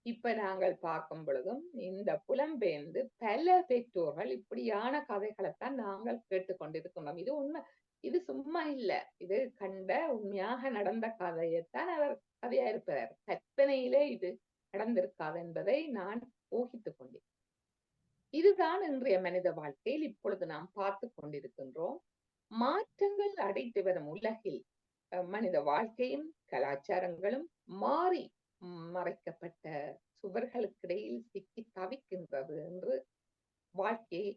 இப்ப நாங்கள் பார்க்கும் பொழுதும் இந்த புலம்பெயர்ந்து பல பெற்றோர்கள் இப்படியான கதைகளைத்தான் நாங்கள் கேட்டுக்கொண்டிருக்கின்றோம். இது உண்மை. இது சும்மா இல்ல. இது கண்ட உண்மையாக நடந்த கதையைத்தான் அவர் கதையா இருக்கிறார். கற்பனையிலே இது நடந்திருக்காது என்பதை நான் ஊகித்துக் கொண்டேன். இதுதான் இன்றைய மனித வாழ்க்கையில் இப்பொழுது நாம் பார்த்துக் கொண்டிருக்கின்றோம். மாற்றங்கள் அடைத்து வரும் உலகில் மனித வாழ்க்கையும் கலாச்சாரங்களும் மாறி மறைக்கப்பட்ட சுவர்களுக்கிடையில் சிக்கி தவிக்கின்றது என்று வாழ்க்கையை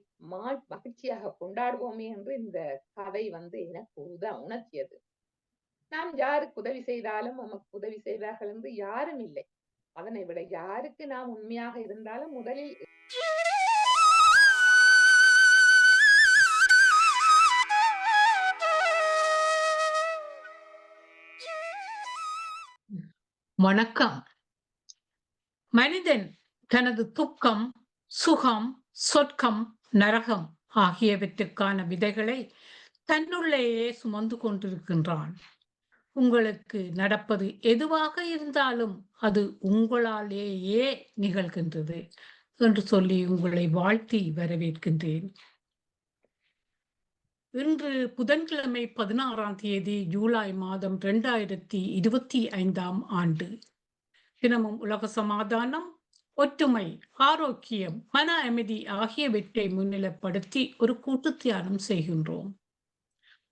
மகிழ்ச்சியாக கொண்டாடுவோமே என்று இந்த கதை எனக்கு உணர்த்தியது. நாம் யாருக்கு உதவி செய்தாலும் நமக்கு உதவி செய்வார்கள் என்று யாரும் இல்லை. அதனை விட யாருக்கு நாம் உண்மையாக இருந்தாலும் முதலில் வணக்கம். மனிதன் தனது துக்கம், சுகம், சொர்க்கம், நரகம் ஆகியவற்றுக்கான விதைகளை தன்னுள்ளேயே சுமந்து கொண்டிருக்கின்றான். உங்களுக்கு நடப்பது எதுவாக இருந்தாலும் அது உங்களாலேயே நிகழ்கின்றது என்று சொல்லி உங்களை வாழ்த்தி வரவேற்கின்றேன். இன்று புதன்கிழமை 16ஆம் தேதி ஜூலை மாதம் 2025ஆம் ஆண்டு. தினமும் உலக சமாதானம், ஒற்றுமை, ஆரோக்கியம், மன அமைதி ஆகியவற்றை முன்னிலைப்படுத்தி ஒரு கூட்டு தியானம் செய்கின்றோம்.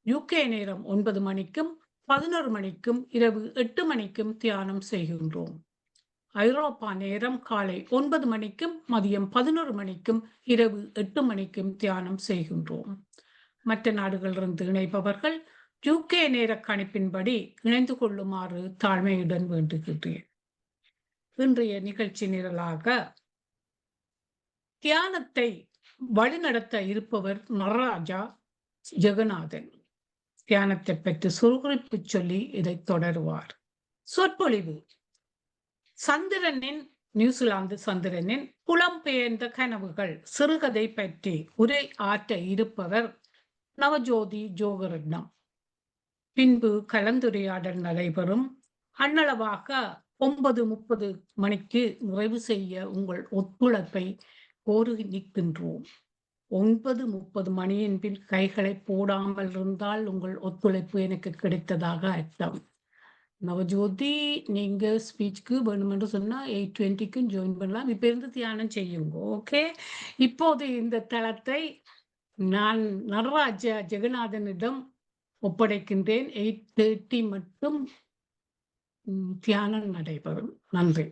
UK நேரம் 9 மணிக்கும் 11 மணிக்கும் இரவு 8 மணிக்கும் தியானம் செய்கின்றோம். ஐரோப்பா நேரம் காலை 9 மணிக்கும் மதியம் 11 மணிக்கும் இரவு 8 மணிக்கும் தியானம் செய்கின்றோம். மற்ற நாடுகளிலிருந்து இணைப்பவர்கள் UK நேர கணிப்பின்படி இணைந்து கொள்ளுமாறு தாழ்மையுடன் வேண்டுகின்றேன். இன்றைய நிகழ்ச்சி நிரலாக தியானத்தை வழிநடத்த இருப்பவர் நடராஜா ஜெகநாதன். தியானத்தை பற்றி சுருகுறிப்பு சொல்லி இதை தொடருவார். சொற்பொழிவு நியூசிலாந்து சந்திரனின் புலம்பெயர்ந்த கனவுகள் சிறுகதை பற்றி உரை ஆற்ற இருப்பவர் நவஜோதி ஜோகரட்னம். பின்பு கலந்துரையாடல் நடைபெறும். அன்னளவாக 9:30 மணிக்கு நிறைவு செய்ய உங்கள் ஒத்துழைப்பை கோரி நிற்கின்றோம். 9:30 மணியின் பின் கைகளை போடாமல் இருந்தால் உங்கள் ஒத்துழைப்பு எனக்கு கிடைத்ததாக அர்த்தம். நவஜோதி, நீங்க ஸ்பீச்சுக்கு வேணுமென்று சொன்னா 8:20க்கும் ஜாயின் பண்ணலாம். இப்ப இருந்து தியானம் செய்யுங்க. ஓகே. இப்போது இந்த தளத்தை நான் நடராஜ ஜெகநாதனிடம் ஒப்படைக்கின்றேன். 8:30 மட்டும் தியானம் நடைபெறும். நன்றி.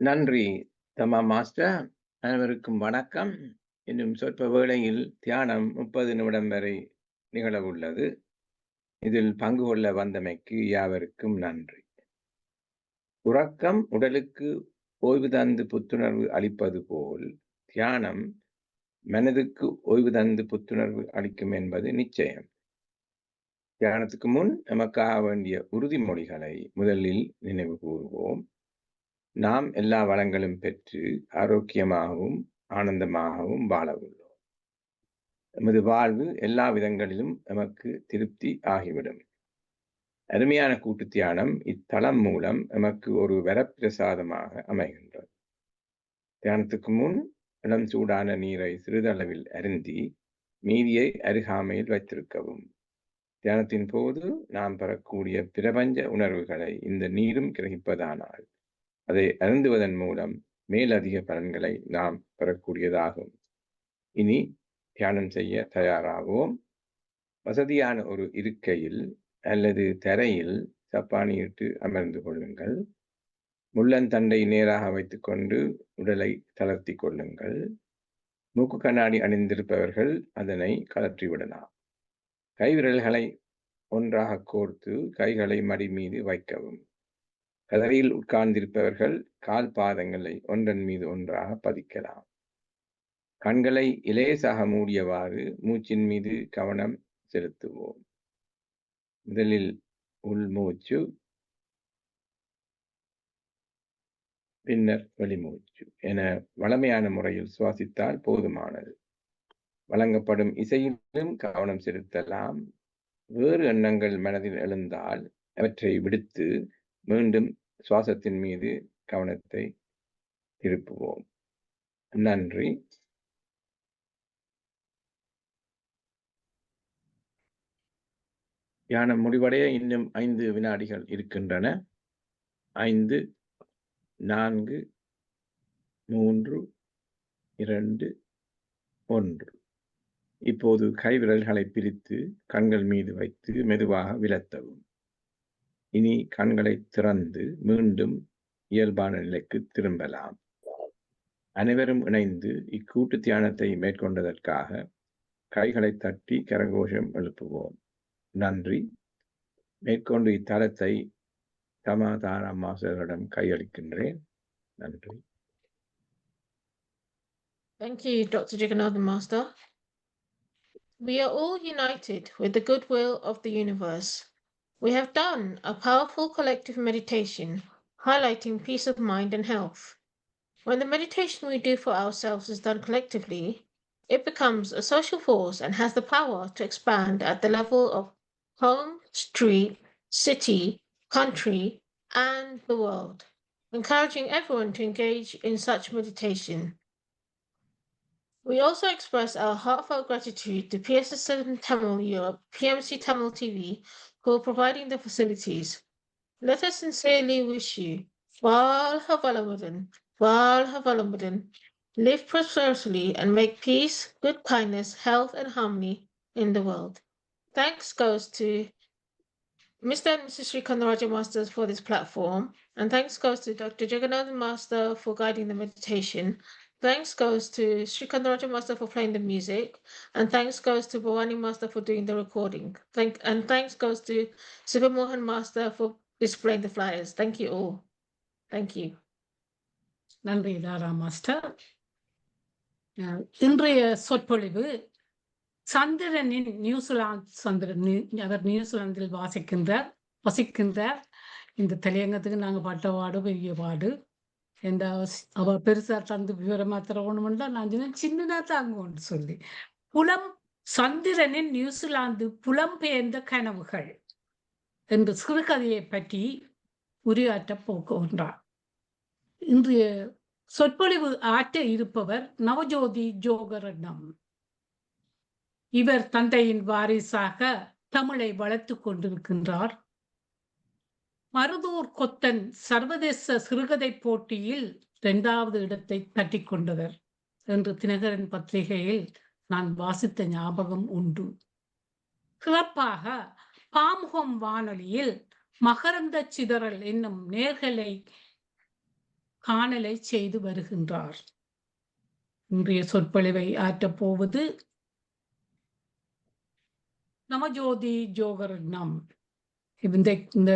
நன்றி தமா மாஸ்டர். அனைவருக்கும் வணக்கம். இன்னும் சொற்ப வேளையில் தியானம் 30 நிமிடம் வரை நிகழவுள்ளது. இதில் பங்கு கொள்ள வந்தமைக்கு யாவருக்கும் நன்றி. உறக்கம் உடலுக்கு ஓய்வு தந்து புத்துணர்வு அளிப்பது போல் தியானம் மனதுக்கு ஓய்வு தந்து புத்துணர்வு அளிக்கும் என்பது நிச்சயம். தியானத்துக்கு முன் நமக்காக வேண்டிய உறுதிமொழிகளை முதலில் நினைவு கூறுவோம். நாம் எல்லா வளங்களும் பெற்று ஆரோக்கியமாகவும் ஆனந்தமாகவும் வாழ உள்ளோம். நமது வாழ்வு எல்லா விதங்களிலும் நமக்கு திருப்தி ஆகிவிடும். அருமையான கூட்டு தியானம் இத்தளம் மூலம் நமக்கு ஒரு வரப்பிரசாதமாக அமைகின்றது. தியானத்துக்கு முன் இளம் சூடான நீரை சிறிதளவில் அருந்தி மீதியை அருகாமையில் வைத்திருக்கவும். தியானத்தின் போது நாம் பெறக்கூடிய பிரபஞ்ச உணர்வுகளை இந்த நீரும் கிரகிப்பதானால் அதை அருந்துவதன் மூலம் மேலதிக பலன்களை நாம் பெறக்கூடியதாகும். இனி தியானம் செய்ய தயாராகவும். வசதியான ஒரு இருக்கையில் அல்லது தரையில் சப்பானியிட்டு அமர்ந்து கொள்ளுங்கள். முள்ளந்தண்டை நேராக வைத்துக்கொண்டு உடலை தளர்த்தி கொள்ளுங்கள். மூக்கு கண்ணாடி அணிந்திருப்பவர்கள் அதனை கலற்றிவிடலாம். கைவிரல்களை ஒன்றாக கோர்த்து கைகளை மடி மீது வைக்கவும். கதரையில் உட்கார்ந்திருப்பவர்கள் கால் பாதங்களை ஒன்றன் மீது ஒன்றாக பதிக்கலாம். கண்களை இலேசாக மூடியவாறு மூச்சின் மீது கவனம் செலுத்துவோம். முதலில் உள்மூச்சு, பின்னர் வெளிமூச்சு என வளமையான முறையில் சுவாசித்தால் போதுமானது. வழங்கப்படும் இசையிலும் கவனம் செலுத்தலாம். வேறு எண்ணங்கள் மனதில் எழுந்தால் அவற்றை விடுத்து மீண்டும் சுவாசத்தின் மீது கவனத்தை திருப்புவோம். நன்றி. தியானம் முடிவடைய இன்னும் 5 வினாடிகள் இருக்கின்றன. 5, 4, 3, 2, 1. இப்போது கைவிரல்களை பிரித்து கண்கள் மீது வைத்து மெதுவாக விலத்தவும். இனி கண்களை திறந்து மீண்டும் இயல்பான நிலைக்கு திரும்பலாம். அனைவரும் இணைந்து இக்கூட்டு தியானத்தை மேற்கொண்டதற்காக கைகளை தட்டி கரகோஷம் எழுப்புவோம். நன்றி. மேற்கொண்டு இத்தலத்தை தமாதார மாஸ்டரிடம் கையளிக்கின்றேன். நன்றி. Thank you, Dr. Jagannathan Master. We are all united with the goodwill of the universe. We have done a powerful collective meditation highlighting peace of mind and health. When the meditation we do for ourselves is done collectively, it becomes a social force and has the power to expand at the level of home, street, city, country, and the world, encouraging everyone to engage in such meditation. We also express our heartfelt gratitude to PSSM Tamil Europe, PMC Tamil TV, who are providing the facilities. Let us sincerely wish you, Valha Valamudan, Valha Valamudan, live prosperously and make peace, good kindness, health, and harmony in the world. Thanks goes to Mr. and Mrs. Sri Kandaraja Masters for this platform, and thanks goes to Dr. Jagannathan Master for guiding the meditation. Thanks goes to Sri Kandaraja Master for playing the music, and thanks goes to Bhavani Master for doing the recording. Thanks goes to Sivamohan Master for displaying the flyers. Thank you all. Thank you. நன்றி தாரா master. இன்றைய சொற்பொழிவு சந்திரனின் அவர் நியூசிலாந்தில் வசிக்கின்றார். இந்த தலையங்கத்துக்கு நாங்கள் பட்ட பாடு பெரிய பாடு. அவ பெருசா தந்து விவரமா தரணும்னா நான் சின்னதா தாங்குவோன்னு சொல்லி சந்திரனின் நியூசிலாந்து புலம்பெயர்ந்த கனவுகள் என்ற சிறுகதையை பற்றி உரையாற்ற போகின்றார். இன்றைய சொற்பொழிவு ஆற்ற இருப்பவர் நவஜோதி ஜோகரட்னம். இவர் தந்தையின் வாரிசாக தமிழை வளர்த்துக் கொண்டிருக்கின்றார். மருதூர் கொத்தன் சர்வதேச சிறுகதை போட்டியில் 2வது இடத்தை தட்டி கொண்டவர் என்று தினகரன் பத்திரிகையில் நான் வாசித்த ஞாபகம் உண்டு. சிறப்பாக பாமுகம் வானொலியில் மகரந்த சிதறல் என்னும் நேர்களை காணலை செய்து வருகின்றார். இன்றைய சொற்பொழிவை ஆற்றப் போவது நவஜோதி ஜோகரட்னம். இந்த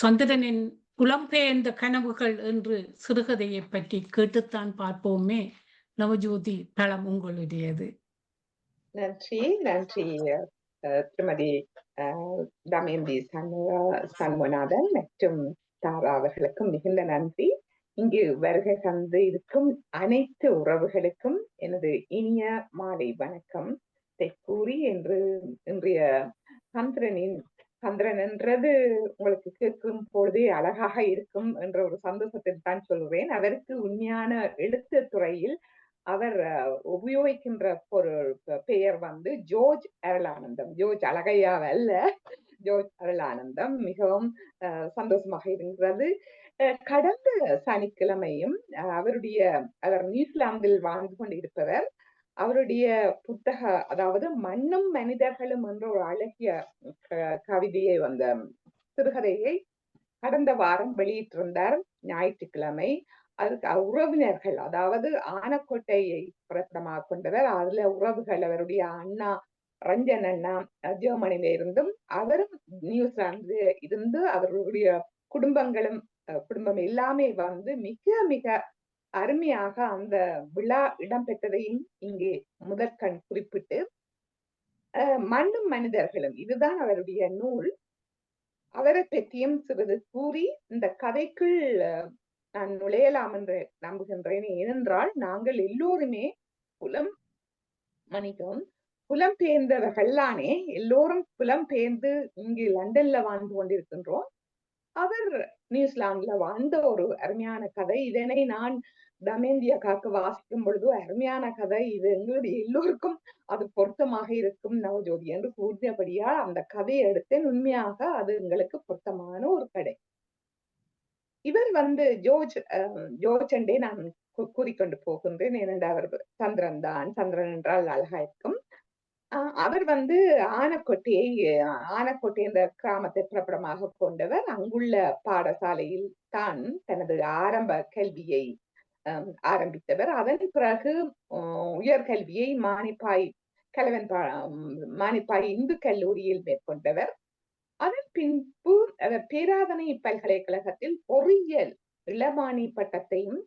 சந்திரனின் புலம்பெயர்ந்த கனவுகள் என்று சிறுகதையை பற்றி கேட்டுத்தான் பார்ப்போமே. நவஜோதி, தளம் உங்களுடையது. நன்றி. திருமதி தமயந்தி சண்முகநாதன் மற்றும் தாரா அவர்களுக்கும் மிகுந்த நன்றி. இங்கு வருகை தந்து இருக்கும் அனைத்து உறவுகளுக்கும் எனது இனிய மாலை வணக்கம் கூறி, என்று இன்றைய சந்திரன் என்றது உங்களுக்கு கேட்கும் பொழுதே அழகாக இருக்கும் என்ற ஒரு சந்தோஷத்தில் தான் சொல்கிறேன். அவருக்கு உண்மையான எழுத்து துறையில் அவர் உபயோகிக்கின்ற பெயர் ஜோர்ஜ் அருளானந்தம். ஜோர்ஜ் அழகையாவல்ல, ஜோர்ஜ் அருளானந்தம். மிகவும் சந்தோஷமாக இருக்கிறது. கடந்த சனிக்கிழமையும் அவர் நியூசிலாந்தில் வாழ்ந்து கொண்டிருப்பவர். அவருடைய புத்தக, அதாவது மண்ணும் மனிதர்களும் என்ற ஒரு அழகிய கவிதையை சிறுகதையை கடந்த வாரம் வெளியிட்டிருந்தார், ஞாயிற்றுக்கிழமை. அதுக்கு உறவினர்கள், அதாவது ஆனக்கோட்டையை பிறப்பிடமாக கொண்டவர். அதுல உறவுகள் அவருடைய அண்ணா ரஞ்சன் அண்ணா ஜெர்மனியில இருந்தும், அவரும் நியூசிலாந்து இருந்து அவர்களுடைய குடும்பம் எல்லாமே மிக மிக அருமையாக அந்த விழா இடம்பெற்றதையும் இங்கே முதற்கண் குறிப்பிட்டு, மண்ணும் மனிதர்களும் இதுதான் அவருடைய நூல். அவரை பற்றியும் சிறிது கூறி இந்த கதைக்குள் நான் நுழையலாம் என்று நம்புகின்றேன். ஏனென்றால் நாங்கள் எல்லோருமே புலம்பெயர்ந்தவர்களானே, எல்லோரும் புலம்பெயர்ந்து இங்கு லண்டன்ல வாழ்ந்து கொண்டிருக்கின்றோம். அவர் நியூசிலாந்துல வாழ்ந்த ஒரு அருமையான கதை. இதனை நான் தமேந்திய காக்கு வாசிக்கும் பொழுது அருமையான கதை, இது எங்களுடைய எல்லோருக்கும் அது பொருத்தமாக இருக்கும் நவஜோதி என்று கூறியபடியால் அந்த கதையை எடுத்தேன். உண்மையாக அது எங்களுக்கு பொருத்தமான ஒரு கதை. இவர் ஜோர்ஜ் என்றே நான் கூறிக்கொண்டு போகின்றேன். ஏனென்றால் அவர் சந்திரன் தான். சந்திரன் என்றால் அழகா இருக்கும். அவர் ஆனக்கோட்டை என்ற கிராமத்தை பிறப்பிடமாக கொண்டவர். அங்குள்ள பாடசாலையில் தான் தனது ஆரம்ப கல்வியை ஆரம்பித்தவர். அதன் பிறகு உயர்கல்வியை மானிப்பாய் இந்து கல்லூரியில் மேற்கொண்டவர். அதன் பின்பு அவர் பேராதனை பல்கலைக்கழகத்தில் பொறியியல் இளமானி பட்டத்தையும்,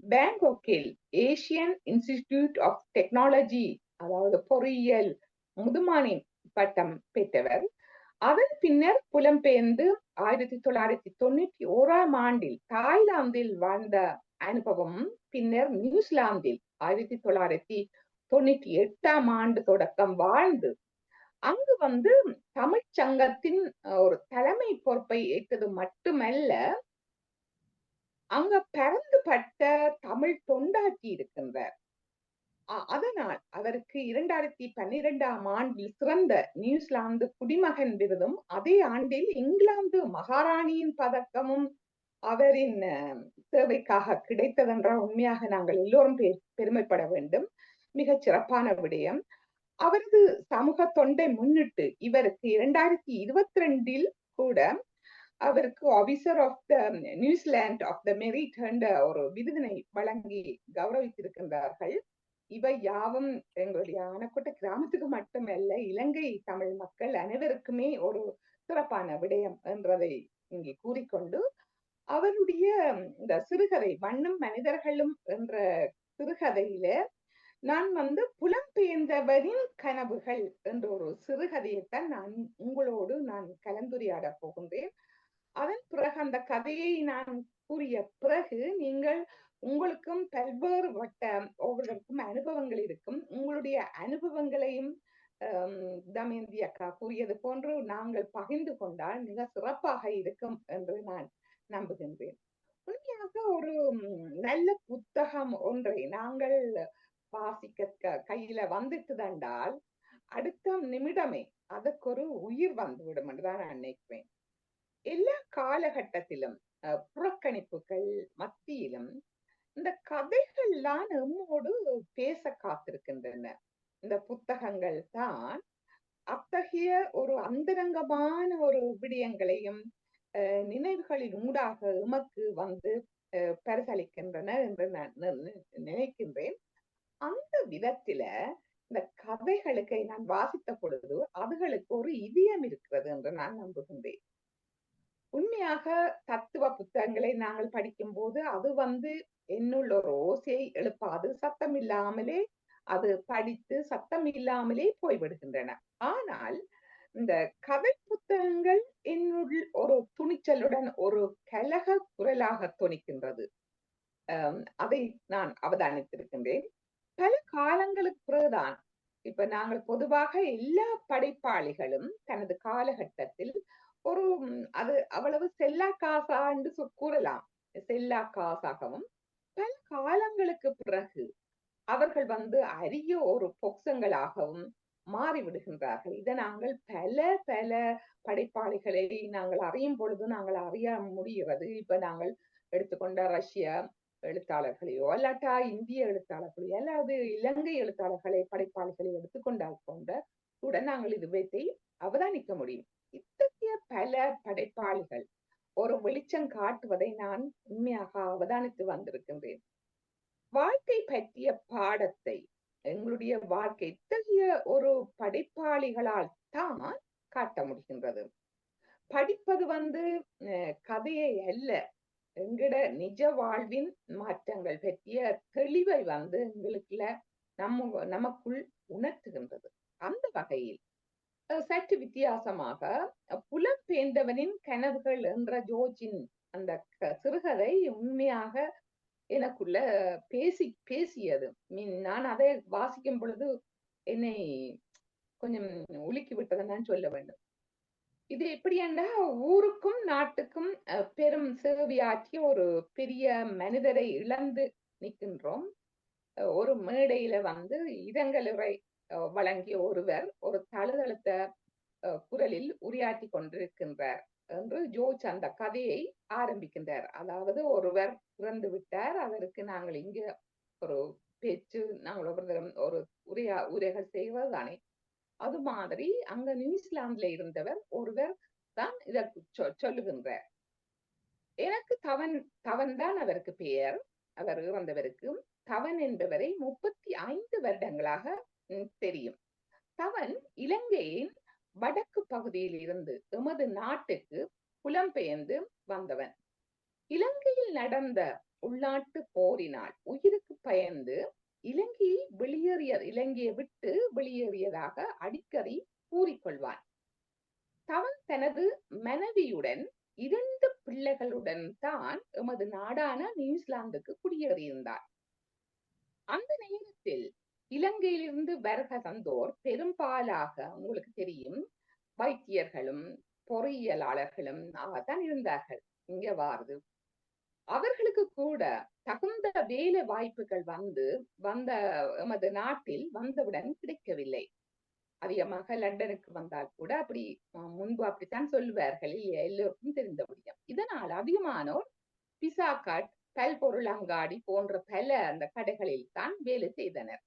பேங்காக்கில் ஏசியன் இன்ஸ்டிடியூட் ஆஃப் டெக்னாலஜி அதாவது பொறியியல் முதுமானி பட்டம் பெற்றவர். அதன் பின்னர் புலம்பெயர்ந்து 1991 ஆண்டில் தாய்லாந்தில் வாழ்ந்த அனுபவம், பின்னர் நியூசிலாந்தில் 1998 ஆண்டு தொடக்கம் வாழ்ந்து அங்கு தமிழ் சங்கத்தின் ஒரு தலைமை பொறுப்பை ஏற்றது மட்டுமல்ல, அங்க பரந்துபட்ட தமிழ் தொண்டாற்றி இருக்கின்றார். அதனால் அவருக்கு 2012 ஆண்டில் சிறந்த நியூசிலாந்து குடிமகன் விருதும், அதே ஆண்டில் இங்கிலாந்து மகாராணியின் பதக்கமும் அவரின் சேவைக்காக கிடைத்ததென்றால் உண்மையாக நாங்கள் எல்லோரும் பெருமைப்பட வேண்டும். மிகச் சிறப்பான விடயம். அவரது சமூக தொண்டை முன்னிட்டு இவருக்கு 2022 கூட அவருக்கு officer of the New Zealand of the merit என்ற ஒரு விருதினை வழங்கி கௌரவித்திருக்கின்றார்கள். இவை யாவும் எங்களுடைய ஆனக்கோட்டை கிராமத்துக்கு மட்டுமல்ல, இலங்கை தமிழ் மக்கள் அனைவருக்குமே ஒரு சிறப்பான விடயம் என்றதை இங்கே கூறிக்கொண்டு, அவருடைய இந்த சிறுகதை வண்ணும் மனிதர்களும் என்ற சிறுகதையில நான் புலம்பெயர்ந்தவரின் கனவுகள் என்ற ஒரு சிறுகதையைத்தான் உங்களோடு நான் கலந்துரையாட போகின்றேன். அதன் பிறகு அந்த கதையை நான் கூறிய பிறகு நீங்கள் உங்களுக்கும் பல்வேறு ஒவ்வொருவருக்கும் அனுபவங்கள் இருக்கும். உங்களுடைய அனுபவங்களையும் தமேந்தி அக்கா கூறியது போன்று நாங்கள் பகிர்ந்து கொண்டால் மிக சிறப்பாக இருக்கும் என்று நான் நம்புகின்றேன். உண்மையாக ஒரு நல்ல புத்தகம் ஒன்றை நாங்கள் வாசிக்க கையில வந்துட்டு தண்டால் அடுத்த நிமிடமே அதுக்கு ஒரு உயிர் வந்துவிடும் என்றுதான் நான் நினைக்கிறேன். எல்லா காலகட்டத்திலும் புறக்கணிப்புகள் மத்தியிலும் இந்த கதைகள்லாம் நம்மோடு பேச காத்திருக்கின்றன. இந்த புத்தகங்கள் தான் அத்தகைய ஒரு அந்தரங்கமான ஒரு விடயங்களையும் நினைவுகளின் ஊடாக எமக்கு பரிசளிக்கின்றன என்று நான் நினைக்கின்றேன். அந்த விதத்தில இந்த கதைகளுக்கு நான் வாசித்த பொழுது அதுகளுக்கு ஒரு இதயம் இருக்கிறது என்று நான் நம்புகின்றேன். உண்மையாக தத்துவ புத்தகங்களை நாங்கள் படிக்கும் போது அது என்னுள்ள ஒரு ஓசையை எழுப்பாது, சத்தம் இல்லாமலே அது படித்து சத்தம் இல்லாமலே போய்விடுகின்றன. ஆனால் இந்த கதை புத்தகங்கள் என்னுள் ஒரு துணிச்சலுடன் ஒரு கலக குரலாக துணிக்கின்றது. அதை நான் அவதானித்திருக்கின்றேன். பல காலங்களுக்கு பிறகுதான் இப்ப நாங்கள் பொதுவாக எல்லா படைப்பாளிகளும் தனது காலகட்டத்தில் ஒரு அது அவ்வளவு செல்லா காசா என்று கூறலாம், செல்லா காசாகவும் பல காலங்களுக்கு பிறகு அவர்கள் அரிய ஒரு பொக்சங்களாகவும் மாறிவிடுகின்றார்கள். இதை நாங்கள் பல பல படைப்பாளிகளை நாங்கள் அறியும் பொழுது நாங்கள் அறிய முடிகிறது. இப்ப நாங்கள் எடுத்துக்கொண்ட ரஷ்ய எழுத்தாளர்களையோ அல்லாட்டா இந்திய எழுத்தாளர்களையோ அல்லாது இலங்கை எழுத்தாளர்களை படைப்பாளிகளை எடுத்துக்கொண்டால் கொண்ட உடன் நாங்கள் இதுவத்தை அவதானிக்க முடியும். இத்தகைய பல படைப்பாளிகள் ஒரு வெளிச்சம் காட்டுவதை நான் உண்மையாக அவதானித்து வந்திருக்கின்றேன். வாழ்க்கை பற்றிய பாடத்தை எங்களுடைய வாழ்க்கை இத்தகைய ஒரு படைப்பாளிகளால் தான் காட்ட முடிகின்றது. படிப்பது கதையை அல்ல, எங்கட நிஜ வாழ்வின் மாற்றங்கள் பற்றிய தெளிவை எங்களுக்குள்ள நமக்குள் உணர்த்துகின்றது. அந்த வகையில் சற்று வித்தியாசமாக புலம்பெயர்ந்தவனின் கனவுகள் என்ற ஜோர்ஜின் அந்த சிறுகதை உண்மையாக எனக்குள்ள பேசியது. நான் அதை வாசிக்கும் பொழுது என்னை கொஞ்சம் உலுக்கி விட்டதை நான் சொல்ல வேண்டும். இது எப்படி என்றா ஊருக்கும் நாட்டுக்கும் பெரும் சேவையாற்றிய ஒரு பெரிய மனிதரை இழந்து நிற்கின்றோம். ஒரு மேடையில வந்து இரங்கலுரை வழங்கிய ஒருவர் ஒரு தழுதழுத்த குரலில் உரையாற்றி கொண்டிருக்கின்றார் என்று ஜோர்ஜ் அந்த கதையை ஆரம்பிக்கின்றார். அதாவது ஒருவர் இறந்து விட்டார், அவருக்கு நாங்கள் இங்க ஒரு பேச்சு நாங்கள் ஒரு உரைகள் செய்வதுதானே. அது மாதிரி அங்க நியூசிலாந்துல இருந்தவர் ஒருவர் தான் இதற்கு சொல்லுகின்றார். எனக்கு தவன் தான் அவருக்கு பெயர். அவர் இறந்தவருக்கு தவன் என்பவரை 35 வருடங்களாக தெரியும். தவன் இலங்கையின் வடக்கு பகுதியில் இருந்து எமது நாட்டுக்கு புலம்பெயர்ந்து வந்தவன். இலங்கையில் நடந்த உள்நாட்டு போரினால் உயிருக்கு பயந்து இலங்கையை விட்டு வெளியேறியதாக அடிக்கடி கூறிக்கொள்வான். தவன் தனது மனைவியுடன் 2 பிள்ளைகளுடன் தான் எமது நாடான நியூசிலாந்துக்கு குடியேறியிருந்தார். அந்த நேரத்தில் இலங்கையிலிருந்து வருகை தந்தோர் பெரும்பாலாக உங்களுக்கு தெரியும் வைத்தியர்களும் பொறியியலாளர்களும் தான் இருந்தார்கள். இங்க வாருது அவர்களுக்கு கூட தகுந்த வேலை வாய்ப்புகள் வந்த எமது நாட்டில் வந்தவுடன் கிடைக்கவில்லை. அதிகமாக லண்டனுக்கு வந்தால் கூட அப்படி முன்பு அப்படித்தான் சொல்லுவார்கள், எல்லோருக்கும் தெரிந்தபடியும். இதனால் அதிகமானோர் பிசா கட், பல்பொருள் அங்காடி போன்ற பல அந்த கடைகளில் தான் வேலை செய்தனர்.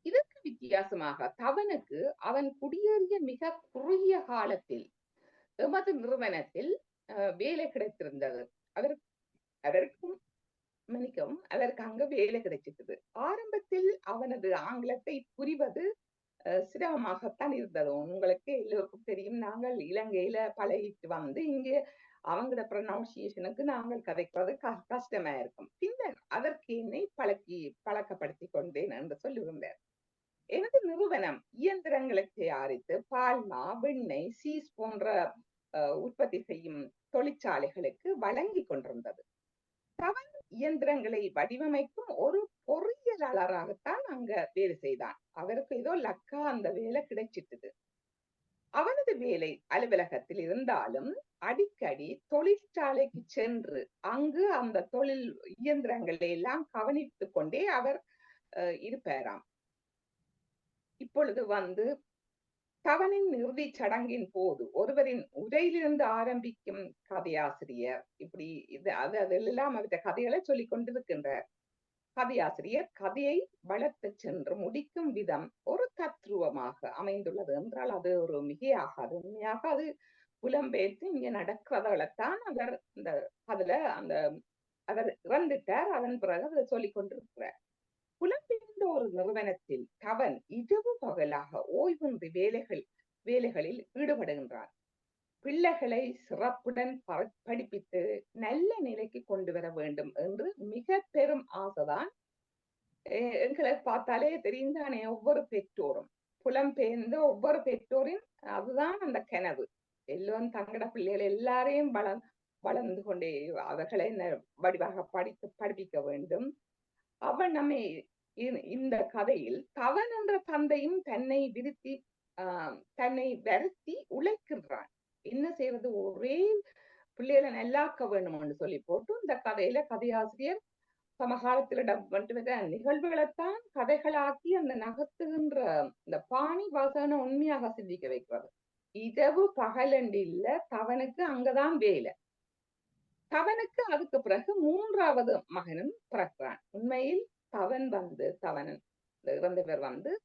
இதற்கு வித்தியாசமாக தவனுக்கு அவன் குடியேறிய மிக குறுகிய காலத்தில் எமது நிறுவனத்தில் வேலை கிடைத்திருந்தது. அதற்கு அங்க வேலை கிடைச்சிட்டது. ஆரம்பத்தில் அவனது ஆங்கிலத்தை புரிவது சிரமமாகத்தான் இருந்தது. உங்களுக்கு எல்லோருக்கும் தெரியும், நாங்கள் இலங்கையில பழகிட்டு வந்து இங்கே அவங்களோட ப்ரொனவுன்சியேஷனுக்கு நாங்கள் கதைக்கிறது கஷ்டமா இருக்கும். பின்னர் அதற்கு என்னை பழக்கப்படுத்தி கொண்டேன் என்று சொல்லுகின்றார். எனது நிறுவனம் இயந்திரங்களை தயாரித்து பால்மா, வெண்ணெய், சீஸ் போன்ற உற்பத்தி செய்யும் தொழிற்சாலைகளுக்கு வழங்கி கொண்டிருந்தது. தவன் இயந்திரங்களை வடிவமைக்கும் ஒரு பொறியியலாளராகத்தான் அங்க வேலை செய்தான். அவருக்கு ஏதோ லக்கா அந்த வேலை கிடைச்சிட்டது. அவனது வேலை அலுவலகத்தில் இருந்தாலும் அடிக்கடி தொழிற்சாலைக்கு சென்று அங்கு அந்த தொழில் இயந்திரங்களை எல்லாம் கவனித்துக் கொண்டே அவர் இருப்பாராம். இப்பொழுது வந்து தவனின் இறுதி சடங்கின் போது ஒருவரின் உரையிலிருந்து ஆரம்பிக்கும் கதையாசிரியர் இப்படி அதெல்லாம் அவருடைய கதைகளை சொல்லிக் கொண்டிருக்கின்றார். கதையாசிரியர் கதையை வளர்த்து சென்று முடிக்கும் விதம் ஒரு தத்ரூபமாக அமைந்துள்ளது என்றால் அது ஒரு மிகையாகாது. உண்மையாக அது புலம்பெயர்த்து இங்க நடக்கிறதைத்தான் அவர் இறந்துட்டார். அதன் பிறகு அதை சொல்லிக் கொண்டிருக்கிறார். புலம்பெயர்ந்த ஒரு நிறுவனத்தில் தவன் இரவு பகலாக ஓய்வின்றி வேலைகளில் ஈடுபடுகின்றார். பிள்ளைகளை சிறப்புடன் படிப்பித்து நல்ல நிலைக்கு கொண்டு வர வேண்டும் என்று மிக பெரும் ஆசைதான். எங்களை பார்த்தாலே தெரிந்தானே, ஒவ்வொரு பெற்றோரும் புலம்பெயர்ந்த ஒவ்வொரு பெற்றோரின் அதுதான் அந்த கனவு. எல்லோரும் தங்கட பிள்ளைகள் எல்லாரையும் வளர்ந்து கொண்டே அவர்களை வடிவாக படிப்பிக்க வேண்டும். அவன் நம்மை இந்த கதையில் தவன் என்ற தந்தையும் தன்னை வருத்தி உழைக்கின்றான். என்ன செய்வது, ஒரே பிள்ளைகளை நல்லாக்க வேண்டும் என்று சொல்லி போட்டு இந்த கதையில கதையாசிரியர் சமகாலத்தில் இடம்பெற்ற நிகழ்வுகளைத்தான் கதைகளாக்கி அந்த நகர்த்துகின்ற இந்த பாணி வாசனை உண்மையாக சிந்திக்க வைக்கிறது. இரவு பகலண்டு இல்ல, தவனுக்கு அங்கதான் வேலை. தவனுக்கு அதுக்கு பிறகு 3வது மகனும் பிறக்கிறான். உண்மையில் தவன் இறந்தவர்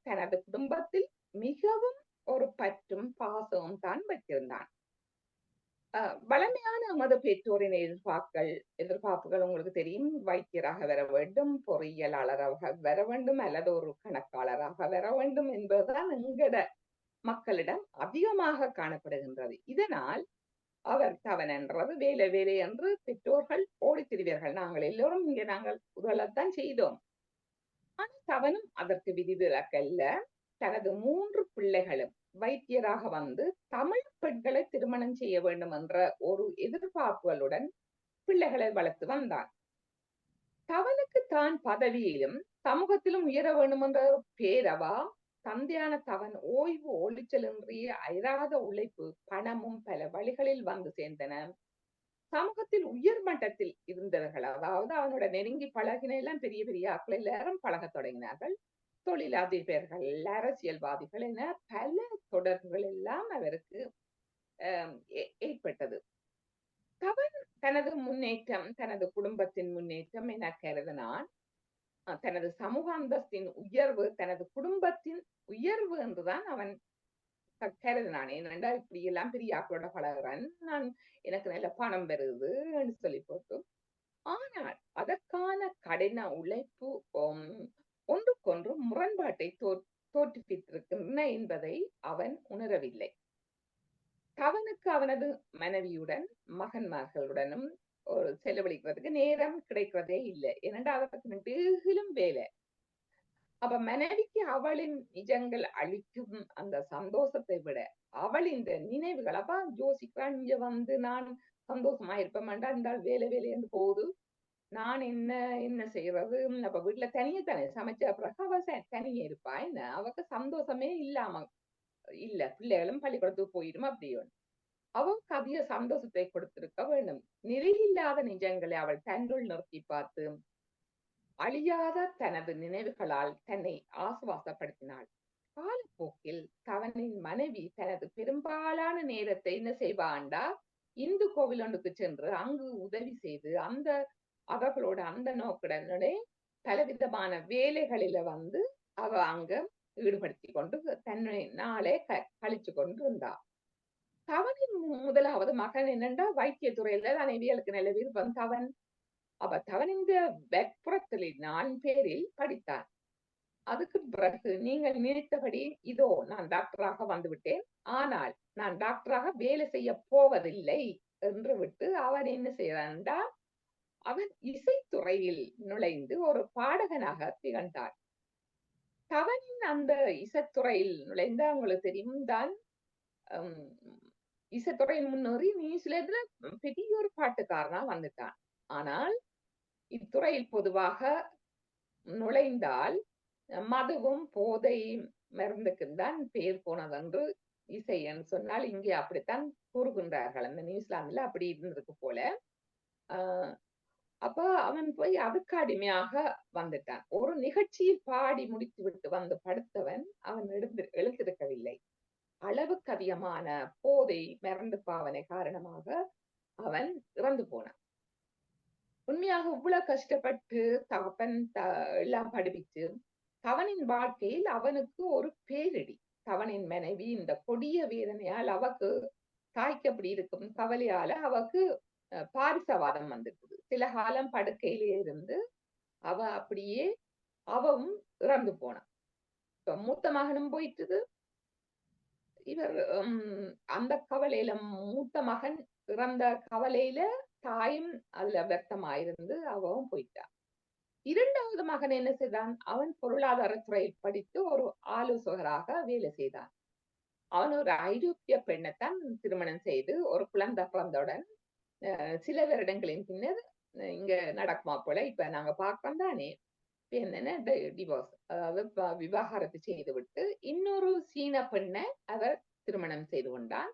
தனது குடும்பத்தில் மிகவும் ஒரு பற்றும் பாசமும் தான் வைத்திருந்தான். வளமையான நமது பெற்றோரின் எதிர்பார்ப்புகள் உங்களுக்கு தெரியும். வைத்தியராக வர வேண்டும், பொறியியலாளராக வர வேண்டும், அல்லது ஒரு கணக்காளராக வர வேண்டும் என்பதுதான் எங்கட மக்களிடம் அதிகமாக காணப்படுகின்றது. இதனால் அவர் தவன் என்றது வேலை என்று பெற்றோர்கள் ஓடி திரிவீர்கள். நாங்கள் எல்லோரும் இங்கே உதவத்தான் செய்தோம். ஆனால் தவனும் அதற்கு விதிவிலக்கல்ல. தனது 3 பிள்ளைகளும் வைத்தியராக தமிழ் பெண்களை திருமணம் செய்ய வேண்டும் என்ற ஒரு எதிர்பார்ப்புகளுடன் பிள்ளைகளை வளர்த்து வந்தான். தவனுக்கு தான் பதவியிலும் சமூகத்திலும் உயர வேண்டும் என்ற பேரவா தந்தையான தவன் ஓய்வு ஒளிச்சலின்றிய அயராத உழைப்பு பணமும் பல வழிகளில் வந்து சேர்ந்தன. சமூகத்தில் உயர் மட்டத்தில் இருந்தவர்கள், அதாவது அவனோட நெருங்கி பழகின எல்லாம் பெரிய பெரிய ஆட்கள் எல்லாரும் பழகத் தொடங்கினார்கள். தொழிலதிபர்கள், அரசியல்வாதிகள் என பல தொடர்புகள் எல்லாம் அவருக்கு ஏற்பட்டது. தவன் தனது முன்னேற்றம், தனது குடும்பத்தின் முன்னேற்றம் என கருதினான். தனது சமூக அந்தஸ்தின் உயர்வு, தனது குடும்பத்தின் உயர்வு என்றுதான் அவன் கருதினான். ஏனென்றால் இப்படி எல்லாம் பெரிய ஆக்களோட பழகுறான், நான் எனக்கு நல்ல பணம் வருது சொல்லி போட்டு. ஆனால் அதற்கான கடின உழைப்பு ஒன்றுக்கொன்று முரண்பாட்டை தோற்றுவித்திருக்கின்றன என்பதை அவன் உணரவில்லை. தவனுக்கு அவனது மனைவியுடன் மகன்மார்களுடனும் செலவழிக்கிறதுக்கு நேரம் கிடைக்கிறதே இல்லை. ஏனென்றால் அவருக்கு நெடுகிலும் வேலை. அப்ப மனைவிக்கு அவளின் நிஜங்கள் அளிக்கும் அந்த சந்தோஷத்தை விட அவள் இந்த நினைவுகள், அப்ப யோசிக்கிறான், இங்க வந்து நான் சந்தோஷமா இருப்பேன் என்றால் வேலை என்று போகுது, நான் என்ன செய்யறது? அப்ப வீட்டுல தனியே தானே சமைச்ச பிறகு அவ தனியே இருப்பா. என்ன அவக்கு சந்தோஷமே இல்லாம இல்ல, பிள்ளைகளும் பள்ளிக்கூடத்துக்கு போயிடும். அப்படியே அவளுக்கு அதிக சந்தோஷத்தை கொடுத்திருக்க வேண்டும். நிறையில்லாத நிஜங்களை அவள் தன்னுள் நிறுத்தி பார்த்து அழியாத தனது நினைவுகளால் தன்னை ஆசுவாசப்படுத்தினாள். காலப்போக்கில் தவனின் மனைவி தனது பெரும்பாலான நேரத்தை என்ன செய்வாண்டா, இந்து கோவில் ஒன்றுக்கு சென்று அங்கு உதவி செய்து அவர்களோட அந்த நோக்குடனே பலவிதமான வேலைகளில வந்து அவ அங்க ஈடுபடுத்தி கொண்டு தன்னை நாளே கழிச்சு கொண்டு இருந்தா. தவனின் முதலாவது மகன் என்னண்டா வைத்தியத்துறையில அனைவியலுக்கு நல்ல விருப்பம் தவன். அப்ப தவன் இந்த வெட்புறத்தில் 4 பேரில் படித்தான். அதுக்கு பிறகு நீங்கள் நினைத்தபடி இதோ நான் டாக்டராக வந்து விட்டேன், ஆனால் நான் டாக்டராக வேலை செய்ய போவதில்லை என்று விட்டு அவன் என்ன செய்யறான்டா, அவன் இசைத்துறையில் நுழைந்து ஒரு பாடகனாக திகழ்ந்தான். தவனின் அந்த இசைத்துறையில் நுழைந்த அவங்களுக்கு தெரியும் தான், இசைத்துறையில் முன்னேறி நியூசிலாந்துல பெரிய ஒரு பாட்டுக்காரனா வந்துட்டான். ஆனால் இத்துறையில் பொதுவாக நுழைந்தால் மதுவும் போதை மருந்துக்குத்தான் பேர் போனதென்று இசைன்னு சொன்னால் இங்கே அப்படித்தான் கூறுகின்றார்கள். அந்த நியூசிலாந்துல அப்படி இருந்திருக்கு போல. அப்ப அவன் போய் அதுக்கு அடிமையாக வந்துட்டான். ஒரு நிகழ்ச்சியில் பாடி முடித்து விட்டு வந்து படுத்தவன் அவன் எழுந்திருக்கவில்லை. அளவுக்கு அதிகமான போதை மருந்து பாவனை காரணமாக அவன் இறந்து போனான். உண்மையாக இவ்வளவு கஷ்டப்பட்டு தகப்பன் எல்லாம் படிப்பிச்சு தவனின் வாழ்க்கையில் அவனுக்கு ஒரு பேரிடி. தவனின் மனைவி இந்த கொடிய வேதனையால் அவக்கு தாய்க்கு அப்படி இருக்கும் கவலையால அவக்கு பாரிசவாதம் வந்துருக்குது. சில காலம் படுக்கையிலே இருந்து அவ அப்படியே அவவும் இறந்து போனான். இப்ப மூத்த மகனும் போயிட்டுது. இவர் அந்த கவலையில மூத்த மகன் இறந்த கவலையில தாயும் அதுல வருத்தமாயிருந்து அவவும் போயிட்டான். 2வது மகன் என்ன செய்தான், அவன் பொருளாதார துறையில் படித்து ஒரு ஆலோசகராக வேலை செய்தான். அவன் ஒரு ஐரோப்பிய பெண்ணைத்தான் திருமணம் செய்து ஒரு குழந்தை பிறந்தவுடன் சில வருடங்களின் பின்னர் இங்க நடக்குமா போல இப்ப நாங்க பார்க்கிறோம் தானே, என்னன்னா டிவோர்ஸ், அதாவது விவாகரத்து செய்து விட்டு இன்னொரு சீன பெண்ணை அவர் திருமணம் செய்து கொண்டான்.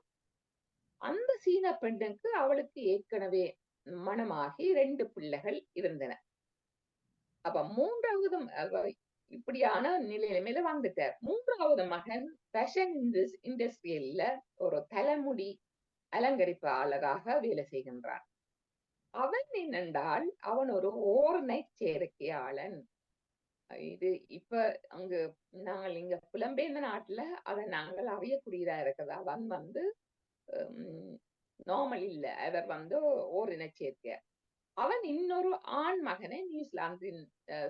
அந்த சீன பெண்ணுக்கு அவளுக்கு ஏற்கனவே மணமாகி 2 பிள்ளைகள் இருந்தன. அப்ப 3வது இப்படியான நிலைமையில வந்துட்டார். 3வது மகன் ஃபேஷன் இண்டஸ்ட்ரியல்ல ஒரு தலைமுடி அலங்கரிப்பாளராக வேலை செய்கின்றான். அவன் என்னென்றால் அவன் ஒரு ஓர்நைட் சேர்க்கையாளன். இது இப்ப அங்கு நாங்கள் இங்க புலம்பெயர்ந்த நாட்டுல அதை நாங்கள் அறியக்கூடியதா இருக்குது. அவன் வந்து நார்மல் இல்ல, அவர் வந்து ஓரின சேர்க்கை. அவன் இன்னொரு ஆண் மகனை நியூசிலாந்தின்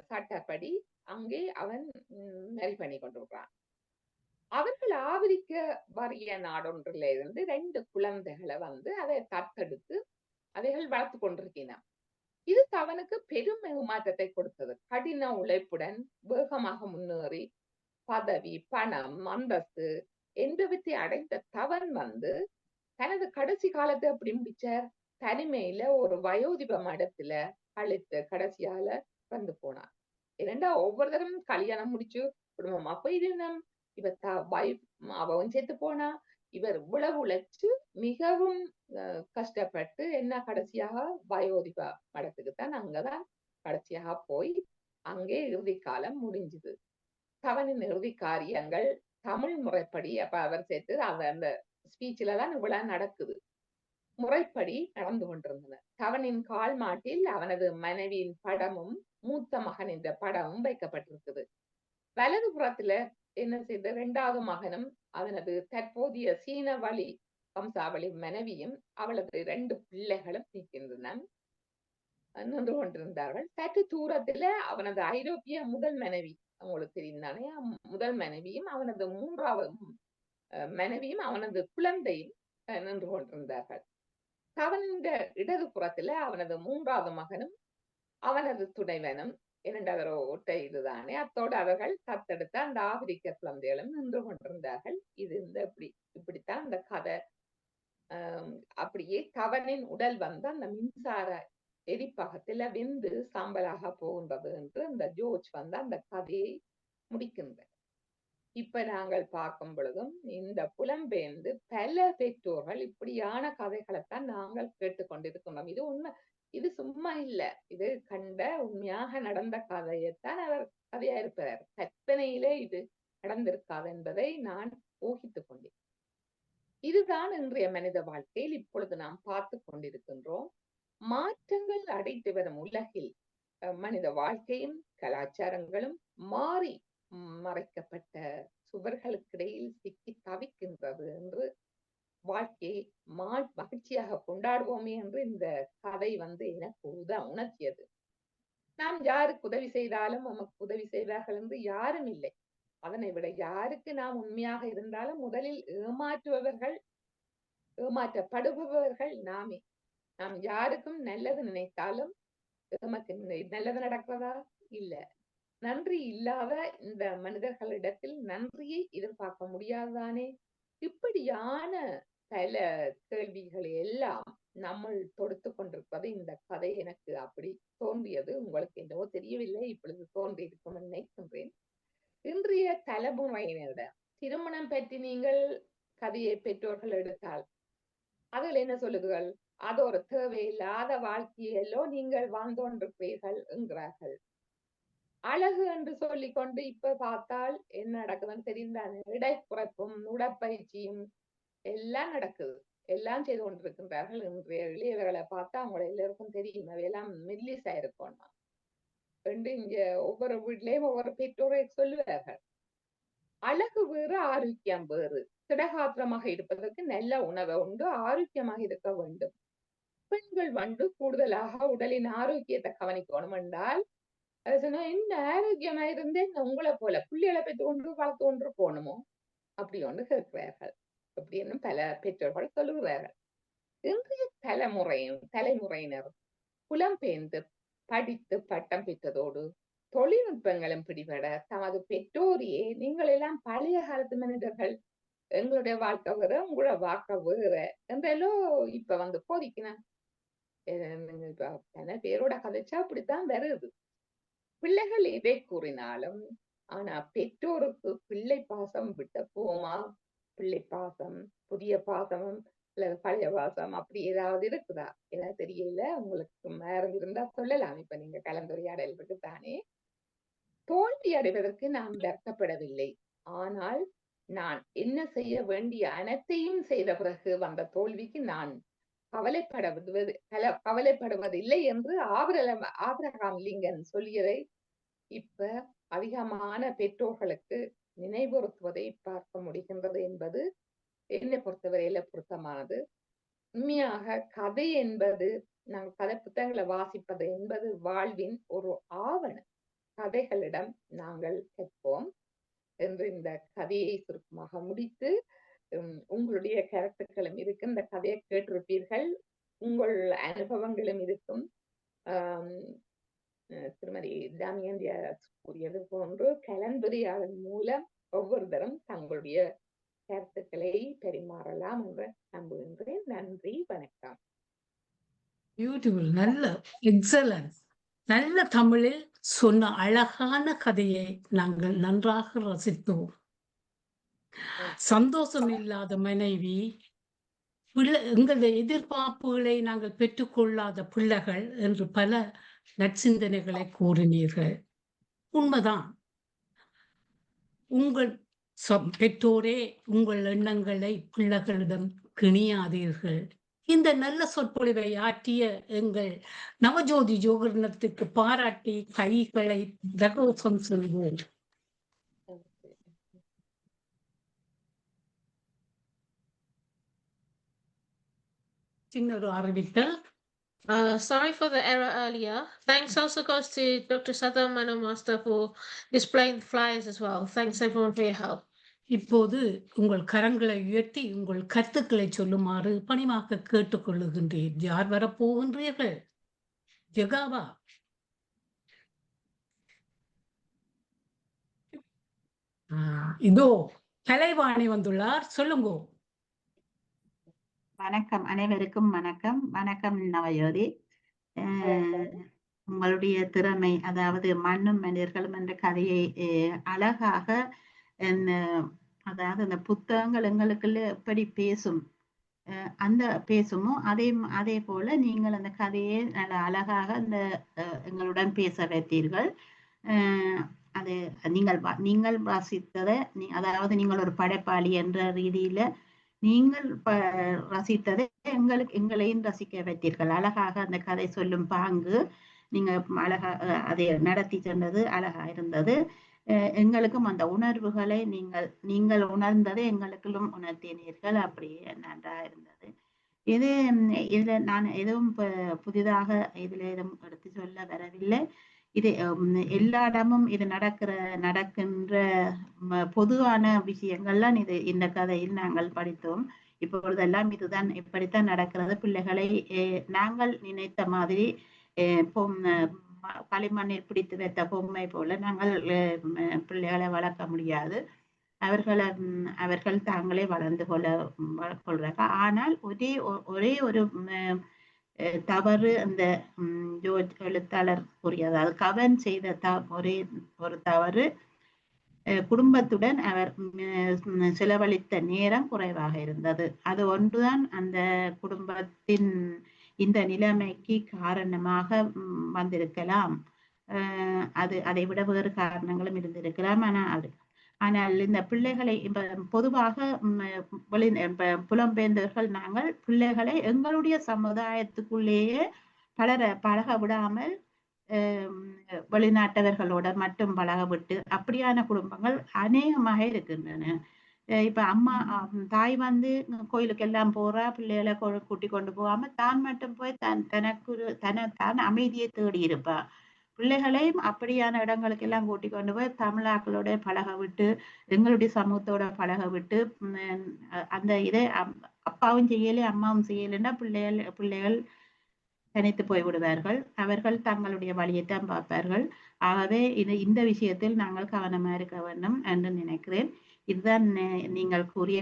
சட்டப்படி அங்கே அவன் மேரி பண்ணி கொண்டிருக்கிறான். அவர்கள் ஆப்பிரிக்க வறிய நாடொன்றில இருந்து 2 குழந்தைகளை வந்து அதை தத்தெடுத்து அவைகள் வளர்த்து கொண்டிருக்கின்றன. இது அவனுக்கு பெரும் ஏமாற்றத்தை கொடுத்தது. கடின உழைப்புடன் வேகமாக முன்னேறி பதவி, பணம், அந்தஸ்து என்பவற்றை அடைந்த தவன் வந்து தனது கடைசி காலத்தை எப்படி முடிச்சார், தனிமையில ஒரு வயோதிப மடத்துல கழித்து கடைசியால வந்து போனார். ஏனென்றா ஒவ்வொரு தரம் கல்யாணம் முடிச்சு குடும்பமா போயிருந்தோம், அவன் செத்து போனா, இவர் இவ்வளவு உழைச்சு மிகவும் கஷ்டப்பட்டு என்ன கடைசியாக வயோதிப மடத்துக்குத்தான் அங்கதான் கடைசியாக போய் அங்கே இறுதி காலம் முடிஞ்சுது. கவனின் இறுதி காரியங்கள் தமிழ் முறைப்படி அப்ப அவர் சேர்த்து அந்த ஸ்பீச்ல தான் இவ்வளவு நடக்குது. முறைப்படி நடந்து கொண்டிருந்தன. கவனின் கால் மாட்டில் அவனது மனைவியின் படமும் மூத்த மகனின் படமும் வைக்கப்பட்டிருக்குது. வலது புறத்துல என்ன செய்த 2வது மகனும் அவனது தற்போதைய சீன வழி வம்சாவளி மனைவியும் அவளது 2 பிள்ளைகளும் நின்று கொண்டிருந்தார்கள். சற்று தூரத்துல அவனது ஐரோப்பிய முதல் மனைவி, அவங்களுக்கு தெரியும் தானே, முதல் மனைவியும் அவனது 3வது மனைவியும் அவனது குழந்தையும் நின்று கொண்டிருந்தார்கள். அவனின் இடது புறத்துல அவனது 3வது மகனும் அவனது துணைவனும் 2வது ஒட்டை இதுதானே, அத்தோடு அவர்கள் தத்தெடுத்த அந்த ஆப்பிரிக்க குழந்தைகளும் நின்று கொண்டிருந்தார்கள். இது இப்படித்தான் அந்த கதை. அப்படியே கவனின் உடல் வந்து அந்த மின்சார எரிப்பகத்துல வெந்து சாம்பலாக போகின்றது என்று அந்த ஜோர்ஜ் வந்து அந்த கதையை முடிக்கின்றார். இப்ப நாங்கள் பார்க்கும் பொழுதும் இந்த புலம்பெயர்ந்து பல பெற்றோர்கள் இப்படியான கதைகளைத்தான் நாங்கள் கேட்டுக்கொண்டிருக்கின்றோம். இது உண்மை, இது சும்மா இல்ல, இது கண்ட உண்மையாக நடந்த கதையைத்தான் அவர் கதையா இருப்பார். கற்பனையிலே இது நடந்திருக்காது என்பதை நான் ஊகித்துக் கொண்டேன். இதுதான் இன்றைய மனித வாழ்க்கையில் இப்பொழுது நாம் பார்த்து கொண்டிருக்கின்றோம். மாற்றங்கள் அடைத்து வரும் உலகில் மனித வாழ்க்கையும் கலாச்சாரங்களும் மாறி மறைக்கப்பட்ட சுவர்களுக்கிடையில் சிக்கி தவிக்கின்றது என்று வாழ்க்கையை மகிழ்ச்சியாக கொண்டாடுவோமே என்று இந்த கதை வந்து எனக்கு உணர்த்தியது. நாம் யாருக்கு உதவி செய்தாலும் நமக்கு உதவி செய்வார்கள் என்று யாரும் இல்லை. அதனை விட யாருக்கு நாம் உண்மையாக இருந்தாலும் முதலில் ஏமாற்றப்படுபவர்கள் நாமே. நாம் யாருக்கும் நல்லது நினைத்தாலும் நமக்கு நல்லது நடக்கிறதா? இல்ல. நன்றி இல்லாத இந்த மனிதர்களிடத்தில் நன்றியை எதிர்பார்க்க முடியாதுதானே? இப்படியான பல கேள்விகளை எல்லாம் நம்ம தொடுத்து கொண்டிருப்பது இந்த கதை எனக்கு அப்படி தோன்றியது. உங்களுக்கு என்னவோ தெரியவில்லை, இப்பொழுது தோன்றி இருக்கும் நினைக்கின்றேன். இன்றைய தலைமுறையினரிடம் திருமணம் பற்றி நீங்கள் கதையை பெற்றோர்கள் எடுத்தால் அதில் என்ன சொல்லுங்கள்? அது ஒரு தேவையில்லாத வாழ்க்கையிலோ நீங்கள் வாழ்ந்து கொண்டிருப்பீர்கள் என்கிறார்கள். அழகு என்று சொல்லிக்கொண்டு இப்ப பார்த்தால் என்ன நடக்குதுன்னு தெரிந்தானே, இடை குறைப்பும் உடற்பயிற்சியும் எல்லாம் நடக்குது, எல்லாம் செய்து கொண்டிருக்கின்றார்கள். இன்றைய இளையவர்களை பார்த்தா அவங்களை எல்லாருக்கும் தெரியும், அவையெல்லாம் மெல்லிசா இருக்கணும் என்று இங்க ஒவ்வொரு வீட்லயும் ஒவ்வொரு பெற்றோரை சொல்லுவார்கள். அழகு வேறு, ஆரோக்கியம் வேறு. திடகாத்திரமாக இருப்பதற்கு நல்ல உணவை உண்டு ஆரோக்கியமாக இருக்க வேண்டும். பெண்கள் வந்து கூடுதலாக உடலின் ஆரோக்கியத்தை கவனிக்கணும் என்றால் என்ன ஆரோக்கியமா இருந்தேன் உங்களை போல புள்ளிகளை பெற்று கொண்டு வளர்த்து கொண்டு போகணுமோ அப்படி ஒன்று கேட்கிறார்கள். அப்படின்னு பல பெற்றோர்கள் சொல்லுகிறார்கள். இன்றைய தலைமுறையினர் புலம்பெயர்ந்து படித்து பட்டம் பெற்றதோடு தொழில்நுட்பங்களும் பிடிபட தமது பெற்றோரையே நீங்கள் எல்லாம் பழைய காலத்து மனிதர்கள், எங்களுடைய வாழ்க்கை வேற உங்களோட வாழ்க்கை வேற என்றெல்லாம் இப்ப வந்து போதிக்கணும். பல பேரோட கதைச்சா அப்படித்தான் வருது. பிள்ளைகள் எதை கூறினாலும் ஆனா பெற்றோருக்கு பிள்ளை பாசம் விட்ட போமா? பிள்ளை பாசம், புதிய பாசமும் அல்லது பழைய பாசம் அப்படி ஏதாவது இருக்குதா? ஏதாவது தெரியல, உங்களுக்கு நேரம் இருந்தா சொல்லலாம். இப்ப நீங்க கலந்துரையாடலுக்கு தானே. தோல்வி அடைவதற்கு நாம் வருத்தப்படவில்லை, ஆனால் நான் என்ன செய்ய வேண்டிய அனைத்தையும் செய்த பிறகு வந்த தோல்விக்கு நான் கவலைப்படுவதில்லை என்று ஆபிரகாம் லிங்கன் சொல்லியதை இப்ப அதிகமான பெற்றோர்களுக்கு நினைவுறுத்துவதை பார்க்க முடிகின்றது என்பது என்னை பொறுத்தவரையில பொருத்தமானது. உண்மையாக கதை என்பது, நாங்கள் கதை புத்தகங்களை வாசிப்பது என்பது வாழ்வின் ஒரு ஆவணம். கதைகளிடம் நாங்கள் கற்போம் என்று இந்த கதையை சுருக்கமாக முடித்து, உங்களுடைய கருத்துக்களும் இருக்கும், இந்த கதையை கேட்டிருப்பீர்கள், உங்கள் அனுபவங்களும் இருக்கும். திருமதி தாமியந்தி கூறியது போன்று கலந்துரையாடல் மூலம் ஒவ்வொருத்தரும் தங்களுடைய கருத்துக்களை பரிமாறலாம் என்று நம்புகின்றேன். நன்றி, வணக்கம். பியூட்டிஃபுல், நல்ல எக்ஸலன்ட், நல்ல தமிழில் சொன்ன அழகான கதையை நாங்கள் நன்றாக ரசித்தோம். சந்தோஷம் இல்லாத மனைவி, எங்களுடைய எதிர்பார்ப்புகளை நாங்கள் பெற்றுக்கொள்ளாத பிள்ளைகள் என்று பல நற்சிந்தனைகளை கூறினீர்கள். உண்மைதான். உங்கள் பெற்றோரே உங்கள் எண்ணங்களை பிள்ளைகளிடம் கிணியாதீர்கள். இந்த நல்ல சொற்பொழிவை ஆற்றிய எங்கள் நவஜோதி ஜோகர்ணத்துக்கு பாராட்டி கைகளை தகவசம் செய்வோம். சின்னொரு அறிவித்தல். Sorry for the error earlier. Thanks also goes to Dr. Sadam Mano Master for displaying the flyers as well. Thanks everyone for your help. இப்போது உங்கள் கரங்களை உயர்த்தி உங்கள் கருத்துக்களை சொல்லுமாறு பணிவாக கேட்டுக்கொள்ளுகின்றேன். யார் வரப்போகின்றீர்கள்? ஜெகாவா? இதோ கலைவாணி வந்துள்ளார், சொல்லுங்க. வணக்கம், அனைவருக்கும் வணக்கம். வணக்கம் நவஜோதி. உங்களுடைய திறமை, அதாவது மண்ணும் மனிதர்களும் என்ற கதையை அழகாக அதாவது அந்த புத்தகங்கள் எங்களுக்குள்ள எப்படி பேசும் அந்த பேசுமோ அதே போல நீங்கள் அந்த கதையை நல்ல அழகாக அந்த எங்களுடன் பேச வைத்தீர்கள். அது நீங்கள் வாசித்ததை, அதாவது நீங்கள் ஒரு படைப்பாளி என்ற ரீதியில நீங்கள் ரசித்ததை எங்களையும் ரசிக்க வைத்தீர்கள். அழகாக அந்த கதை சொல்லும் பாங்கு நீங்க அழகா அதை நடத்தி சென்றது அழகா இருந்தது. எங்களுக்கும் அந்த உணர்வுகளை நீங்கள் உணர்ந்ததை எங்களுக்கும் உணர்த்தினீர்கள். அப்படியே நன்றா இருந்தது. இதுல நான் எதுவும் புதிதாக இதுல எதுவும் எடுத்து சொல்ல வரவில்லை. இது எல்லா இடமும் இது நடக்கின்ற பொதுவான விஷயங்கள்லாம் இந்த கதையில் நாங்கள் படித்தோம். இப்பொழுதெல்லாம் இதுதான் இப்படித்தான் நடக்கிறது. பிள்ளைகளை நாங்கள் நினைத்த மாதிரி களிமண்ணில் பிடித்து வைத்த பொம்மை போல நாங்கள் பிள்ளைகளை வளர்க்க முடியாது. அவர்கள் தாங்களே வளர்ந்து கொள்றாங்க. ஆனால் ஒரே ஒரு தவறு அந்த ஜோர்ஜ் எழுத்தாளர் கூறியது, அது கவன் செய்த ஒரே ஒரு தவறு, குடும்பத்துடன் அவர் செலவழித்த நேரம் குறைவாக இருந்தது. அது ஒன்றுதான் அந்த குடும்பத்தின் இந்த நிலைமைக்கு காரணமாக வந்திருக்கலாம். அதை விட வேறு காரணங்களும் இருந்திருக்கலாம். ஆனால் இந்த பிள்ளைகளை பொதுவாக புலம்பெயர்ந்தவர்கள் நாங்கள் பிள்ளைகளை எங்களுடைய சமுதாயத்துக்குள்ளேயே பழக விடாமல் வெளிநாட்டவர்களோட மட்டும் பழக விட்டு அப்படியான குடும்பங்கள் அநேகமாக இருக்கின்றன. இப்ப தாய் கோயிலுக்கு எல்லாம் போறா, பிள்ளைகளை கூட்டி கொண்டு போகாம தான் மட்டும் போய் தனக்குத்தான் அமைதியை தேடி இருப்பா. பிள்ளைகளையும் அப்படியான இடங்களுக்கு எல்லாம் கூட்டி கொண்டு போய் தமிழாக்களோட பழக விட்டு, எங்களுடைய சமூகத்தோட பழக விட்டு, அந்த இதை அப்பாவும் செய்யலை அம்மாவும் செய்யலைன்னா பிள்ளைகள் தனித்து போய்விடுவார்கள். அவர்கள் தங்களுடைய வழியைத்தான் பார்ப்பார்கள். ஆகவே இந்த விஷயத்தில் நாங்கள் கவனமா இருக்க வேண்டும் என்று நினைக்கிறேன். இதுதான் நீங்கள் கூறிய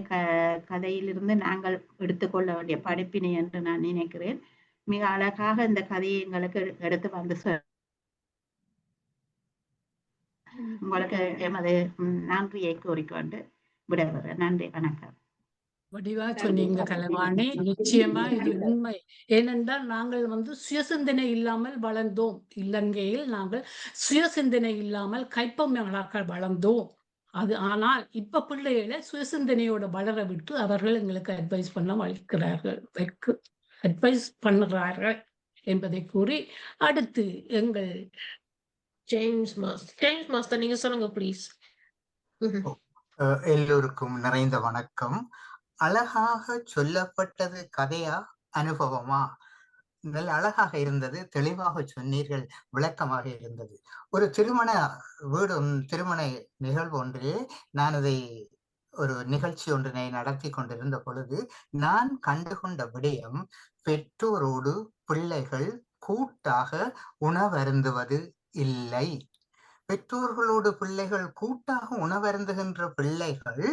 கதையிலிருந்து நாங்கள் எடுத்துக்கொள்ள வேண்டிய படிப்பினை என்று நான் நினைக்கிறேன். மிக அழகாக இந்த கதையை எங்களுக்கு எடுத்து வந்து உங்களுக்கு எமது நன்றியை கூறிக்கொண்டு விடைபெறுகிறேன். நன்றி, வணக்கம். வடிவா சொன்னீங்க கலைவாணி. நிச்சயமா இது உண்மை. ஏனென்றால் நாங்கள் சுயசிந்தனை இல்லாமல் வளர்ந்தோம். இலங்கையில் நாங்கள் சுயசிந்தனை இல்லாமல் கைப்பொம்மைகளாக வளர்ந்தோம். ஆனால் இப்ப பிள்ளைகளை சுயசிந்தனையோட வளர விட்டு அவர்கள் எங்களுக்கு அட்வைஸ் பண்ணுகிறார்கள் என்பதை கூறி அடுத்து எங்கள் ஜேம்ஸ் மாஸ்டர் நீங்க சொல்லுங்க ப்ளீஸ். எல்லோருக்கும் நிறைந்த வணக்கம். அழகாக சொல்லப்பட்டது கதையா அனுபவமா? நல்ல அழகாக இருந்தது, தெளிவாக சொன்னீர்கள், விளக்கமாக இருந்தது. ஒரு திருமண நிகழ்வு ஒன்றிலே நான் அதை ஒரு நிகழ்ச்சி ஒன்றினை நடத்தி கொண்டிருந்த பொழுது நான் கண்டுகொண்ட விடயம், பெற்றோரோடு பிள்ளைகள் கூட்டாக உணவருந்துவது இல்லை. பெற்றோர்களோடு பிள்ளைகள் கூட்டாக உணவருந்துகின்ற பிள்ளைகள்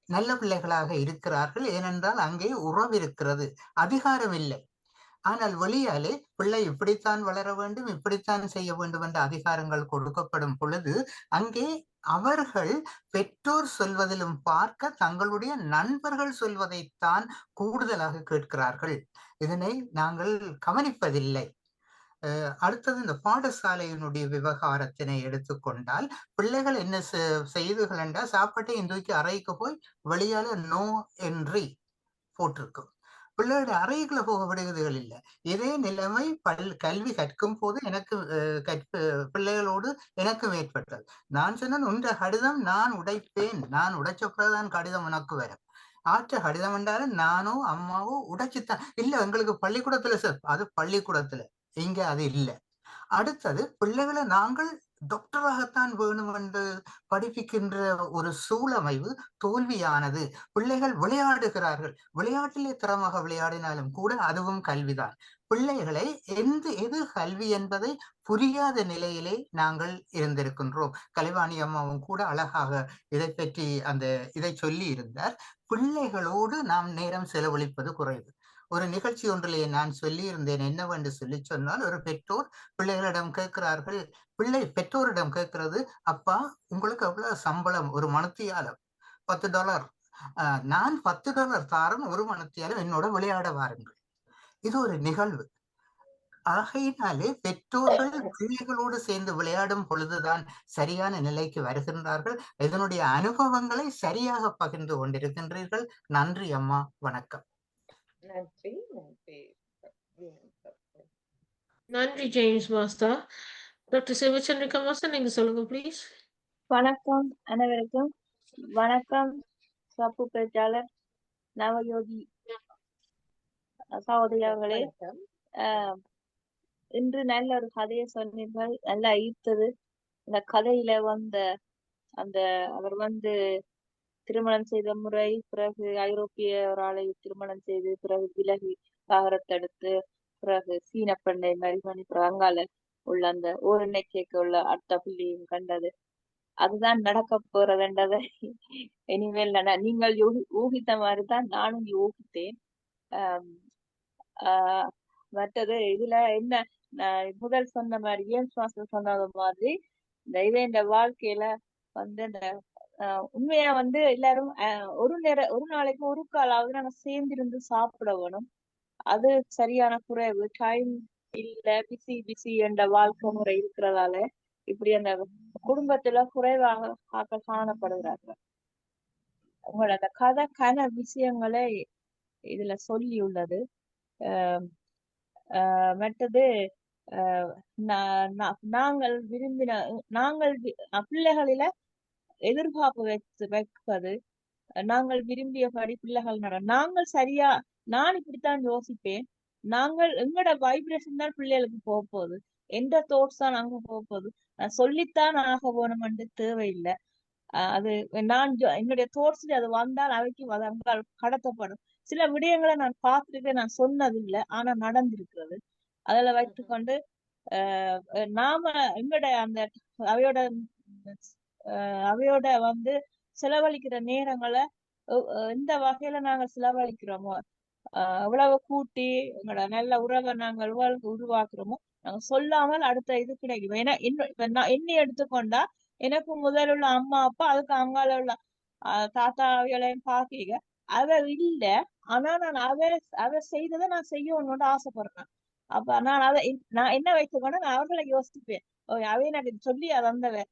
நல்ல பிள்ளைகளாக இருக்கிறார்கள். ஏனென்றால் அங்கே உறவு இருக்கிறது, அதிகாரம் இல்லை. ஆனால் வெளியாலே பிள்ளை இப்படித்தான் வளர வேண்டும், இப்படித்தான் செய்ய வேண்டும் என்ற அதிகாரங்கள் கொடுக்கப்படும் பொழுது அங்கே அவர்கள் பெற்றோர் சொல்வதிலும் பார்க்க தங்களுடைய நண்பர்கள் சொல்வதைத்தான் கூடுதலாக கேட்கிறார்கள். இதனை நாங்கள் கவனிப்பதில்லை. அடுத்தது இந்த பாடசாலையினுடைய விவகாரத்தினை எடுத்துக்கொண்டால் பிள்ளைகள் என்ன செய்துகள் என்றால் சாப்பாட்டையும் தூக்கி அறைக்கு போய் வெளியால நோ என்றி போட்டிருக்கும். பிள்ளைகளுடைய அறைகளை போக விடுவதுகள் இல்லை. இதே நிலைமை கல்வி கற்கும் போது எனக்கு பிள்ளைகளோடு எனக்கும் ஏற்பட்டது. நான் சொன்னேன், உன்ற கடிதம் நான் உடைப்பேன், நான் உடைச்ச பிறகுதான் கடிதம் உனக்கு வரும். ஆற்ற கடிதம் என்றாலும் நானோ அம்மாவோ உடைச்சுத்தான். இல்ல எங்களுக்கு பள்ளிக்கூடத்துல சார், அது பள்ளிக்கூடத்துல, இங்க அது இல்லை. அடுத்தது பிள்ளைகளை நாங்கள் டாக்டராகத்தான் வேணும் என்று படிப்பிக்கின்ற ஒரு சூழமைவு தோல்வியானது. பிள்ளைகள் விளையாடுகிறார்கள், விளையாட்டிலே திறமாக விளையாடினாலும் கூட அதுவும் கல்விதான். பிள்ளைகளை எது கல்வி என்பதை புரியாத நிலையிலே நாங்கள் இருந்திருக்கின்றோம். கலைவாணி அம்மாவும் கூட அழகாக இதை பற்றி இதை சொல்லி இருந்தார். பிள்ளைகளோடு நாம் நேரம் செலவழிப்பது குறைவு. ஒரு நிகழ்ச்சி ஒன்றிலே நான் சொல்லி இருந்தேன், என்னவென்று சொல்லி சொன்னால், ஒரு பெற்றோர் பிள்ளைகளிடம் கேட்கிறார்கள், பெற்றோரிடம் கேட்கிறது, அப்பா உங்களுக்கு எவ்வளவு சம்பளம் ஒரு மணித்தியாலம்? $10. நான் $10 தாரம் ஒரு மணித்தியாலம், என்னோட விளையாட வாருங்கள். இது ஒரு நிகழ்வு. ஆகையினாலே பெற்றோர்கள் பிள்ளைகளோடு சேர்ந்து விளையாடும் பொழுதுதான் சரியான நிலைக்கு வருகின்றார்கள். இதனுடைய அனுபவங்களை சரியாக பகிர்ந்து கொண்டிருக்கின்றீர்கள். நன்றி அம்மா, வணக்கம். நன்றி நன்றி. நன்றி ஜேம்ஸ் மாஸ்டர். டாக்டர் சிவச்சந்திரிகா மாஸ்டர், நீங்க சொல்லுங்க ப்ளீஸ். வணக்கம் அனைவருக்கும். வணக்கம் சப்பு பேச்சாளர் நவயோகி சகோதரி அவர்களே. இன்று நல்ல ஒரு கதையை சொன்னீர்கள், நல்லா ஈர்த்தது. இந்த கதையில அவர் திருமணம் செய்த முறை, பிறகு ஐரோப்பிய ஒரு ஆளை திருமணம் செய்து பிறகு விலகி விவாகரத்தெடுத்து பிறகு சீன பெண்ணை மரிமணி பிறகு அங்கால உள்ள அந்த ஓரணை கேட்க உள்ள அட்ட பிள்ளையும் கண்டது. அதுதான் நடக்க போறதுன்றதை இனிமேல் நீங்கள் ஊகித்த மாதிரிதான் நானும் யூகித்தேன். மற்றது இதுல என்ன, முதல் சொன்ன மாதிரி ஜேம்ஸ் மாஸ்டர் சொன்னது மாதிரி இந்த வாழ்க்கையில இந்த உண்மையா எல்லாரும் ஒரு நாளைக்கு ஒரு காலாவது நாங்க சேர்ந்திருந்து சாப்பிட வேணும். அது சரியான குறைவு. டைம் இல்ல, பிசி என்ற வாழ்க்கை முறை இருக்கிறதால இப்படி அந்த குடும்பத்துல குறைவாக காணப்படுகிறார்கள். உங்களோட அந்த கதை விஷயங்களை இதுல சொல்லி உள்ளது. மற்றது நாங்கள் பிள்ளைகளில எதிர்பார்ப்பு வைப்பது, நாங்கள் விரும்பியபடி பிள்ளைகள் நாங்கள் சரியா, நான் இப்படித்தான் யோசிப்பேன், நாங்கள் எங்களோட வைப்ரேஷன் தான் பிள்ளைகளுக்கு போக போகுது, எந்த தோட்ஸ் தான் அங்க போக போகுது. சொல்லித்தான் ஆக வேணும் என்று தேவையில்லை. அது நான் என்னுடைய தோட்ஸ்ல அது வந்தால் அவைக்கு அங்கால் கடத்தப்படும். சில விடயங்களை நான் பார்த்துருக்கேன், நான் சொன்னதில்லை, ஆனா நடந்திருக்கிறது. அதுல வைத்துக்கொண்டு நாம எங்களோட அந்த அவையோட செலவழிக்கிற நேரங்களை எந்த வகையில நாங்க செலவழிக்கிறோமோ, எவ்வளவு கூட்டி எங்களோட நல்ல உறவை நாங்கள் உருவாக்குறோமோ, நாங்க சொல்லாமல் அடுத்த இது கிடைக்கும். ஏன்னா என்னை எடுத்துக்கொண்டா எனக்கு முதல்ல உள்ள அம்மா அப்பா, அதுக்கு அங்கால உள்ள தாத்தா அவைகளையும் பாக்கீங்க, அவ இல்ல, ஆனா நான் அவ செய்ததை நான் செய்யணும்னு ஆசைப்படுறேன். அப்ப நான் என்ன வைத்துக்கொண்டு நான் அவர்களை யோசிப்பேன். அவை எனக்கு சொல்லி அது வந்தவ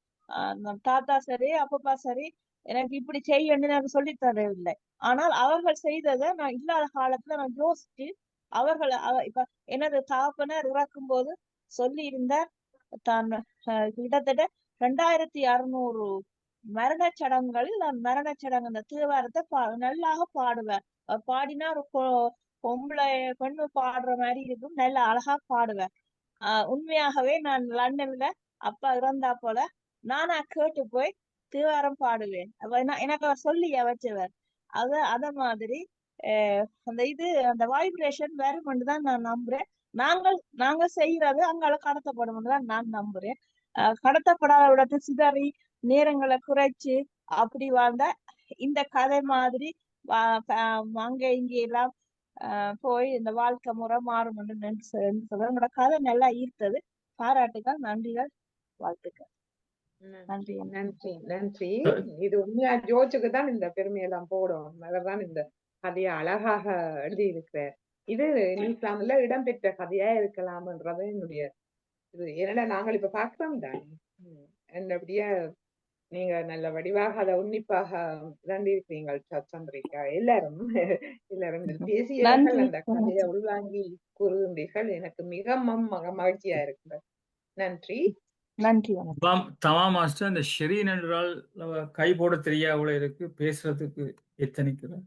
தாத்தா சரி அப்பப்பா சரி எனக்கு இப்படி செய்யணும்னு எனக்கு சொல்லி தரவில்லை. ஆனால் அவர்கள் செய்ததை நான் இல்லாத காலத்துல நான் யோசிச்சு இப்ப எனது தாப்பனர் இறக்கும் போது சொல்லி இருந்தார், தான் கிட்டத்தட்ட 2600 மரண சடங்குகளில் நான் மரண சடங்கு அந்த தேவாரத்தை நல்லாக பாடுவேன். பாடினா ஒரு பொம்பளை பெண்ணு பாடுற மாதிரி இருக்கும், நல்லா அழகா பாடுவேன். உண்மையாகவே நான் லண்டன்ல அப்பா இறந்தா போல நானா கேட்டு போய் தேவாரம் பாடுவேன். எனக்கு அவர் சொல்லி வச்சவர். அத மாதிரி அந்த வைப்ரேஷன் வேறுமென்று தான் நான் நம்புறேன். நாங்க செய்யறது அங்கால கடத்தப்படும் தான் நான் நம்புறேன். கடத்தப்படாத விடத்தை சிதறி நேரங்களை குறைச்சு அப்படி வாழ்ந்தா இந்த கதை மாதிரி அங்க இங்க எல்லாம் போய் இந்த வாழ்க்கை முறை மாறும் என்று சொல்றேன். உங்களோட கதை நல்லா ஈர்த்தது. பாராட்டுகள், நன்றிகள், வாழ்த்துக்கள். நன்றி நன்றி நன்றி. இது உண்மையா ஜோர்ஜுக்கு தான் இந்த பெருமையெல்லாம் போடும். அவர்தான் இந்த கதையை அழகாக எழுதியிருக்கிறார். இது நியூசிலாந்துல இடம்பெற்ற கதையா இருக்கலாம்ன்றது என்னுடைய இது. ஏன்னா நாங்கள் இப்ப பார்க்கிறோம் தானே. என்னபடியா நீங்க நல்ல வடிவாக அதை உன்னிப்பாக இழந்திருக்கிறீங்கள் சந்திரிகா. எல்லாரும் பேசியவர்கள் அந்த கதையை உள்வாங்கி கூறுகின்றீர்கள். எனக்கு மிக மகிழ்ச்சியா இருக்கிறது. நன்றி நன்றி. தமா மாஸ்டர், அந்த ஷெரீன் என்றால் கை போட தெரியாத இருக்கு, பேசுறதுக்கு எத்தனைக்கிறோம்.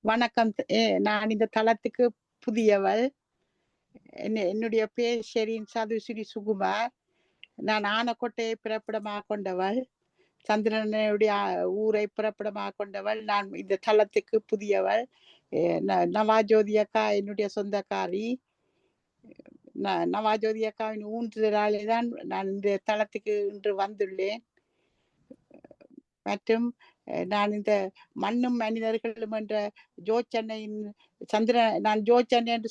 வணக்கம். நான் இந்த தளத்துக்கு புதியவள். என்னுடைய பேர் ஷெரீன் சதுஸ்ரீ சுகுமார். நான் ஆனக்கோட்டையை பிறப்பிடமாக கொண்டவள், சந்திரனுடைய ஊரை பிறப்பிடமாக கொண்டவள். நான் இந்த தளத்துக்கு புதியவள். நவாஜோதி அக்கா என்னுடைய சொந்தக்காரி. நவாஜோதி அக்காவின் ஊன்றுதலாலே தான் நான் இந்த தளத்துக்கு இன்று வந்துள்ளேன். மற்றும் நான் இந்த மண்ணும் மனிதர்களும் என்ற ஜோச்சன்னையின் நான் ஜோச்சன்னை என்று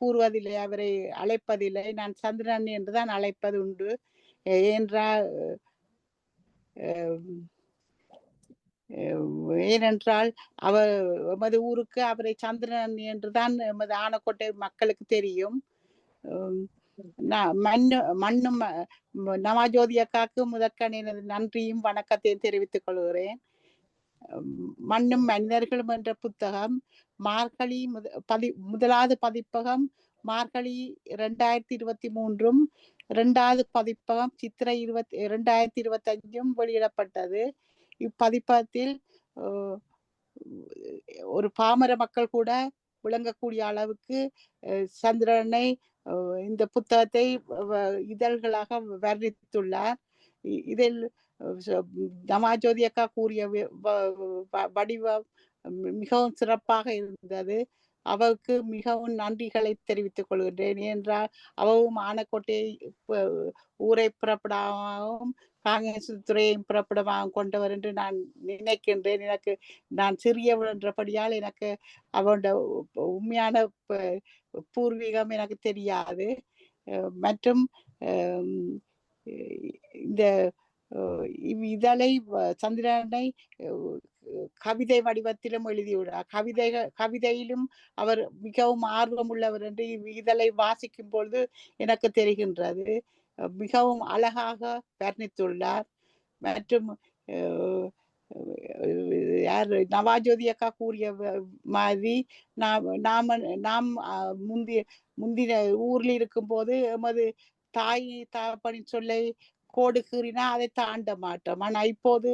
கூறுவதில்லை, அவரை அழைப்பதில்லை. நான் சந்திரன் என்றுதான் அழைப்பது உண்டு. ஏனென்றால் அவர் எமது ஊருக்கு அவரை சந்திரன் என்றுதான் எமது ஆனக்கோட்டை மக்களுக்கு தெரியும். மண்ணும் நவாஜோதி அக்காக்கு முதற்கண் எனது நன்றியும் வணக்கத்தையும் தெரிவித்துக் கொள்கிறேன். மண்ணும் மனிதர்களும் என்ற புத்தகம் மார்கழி முதலாவது பதிப்பகம் மார்கழி 2023 இரண்டாவது பதிப்பகம் சித்திரை 2025 வெளியிடப்பட்டது. இப்பதிப்பகத்தில் ஒரு பாமர மக்கள் கூட விளங்கக்கூடிய அளவுக்கு சந்திரனை இந்த புத்தகத்தை இதழ்களாக வர்ணித்துள்ளார். இதில் நவாஜோதி அக்கா கூறிய வடிவம் மிகவும் சிறப்பாக இருந்தது. அவருக்கு மிகவும் நன்றிகளை தெரிவித்துக் கொள்கின்றேன். என்றால் அவவும் ஆனக்கோட்டையை ஊரை பிறப்பிடமாகவும் காங்கிரஸ் துறையையும் பிறப்பிடமாக கொண்டவர் என்று நான் நினைக்கின்றேன். நான் சிறியவள் என்றபடியால் எனக்கு அவனோட உண்மையான பூர்வீகம் எனக்கு தெரியாது. மற்றும் இந்த இதழை சந்திரனை கவிதை வடிவத்திலும் எழுதியுள்ளார். கவிதையிலும் அவர் மிகவும் ஆர்வம் உள்ளவர் என்று இதழை வாசிக்கும் பொழுது எனக்கு தெரிகின்றது. மிகவும் அழகாக வர்ணித்துள்ளார். மற்றும் யார் நவாஜோதி அக்கா கூறிய மாதிரி நாம் முந்தின ஊரில் இருக்கும் போது எமது தாய் தகப்பனின் சொல்லை கோடு கீறினா அதை தாண்ட மாட்டோம். ஆனா இப்போது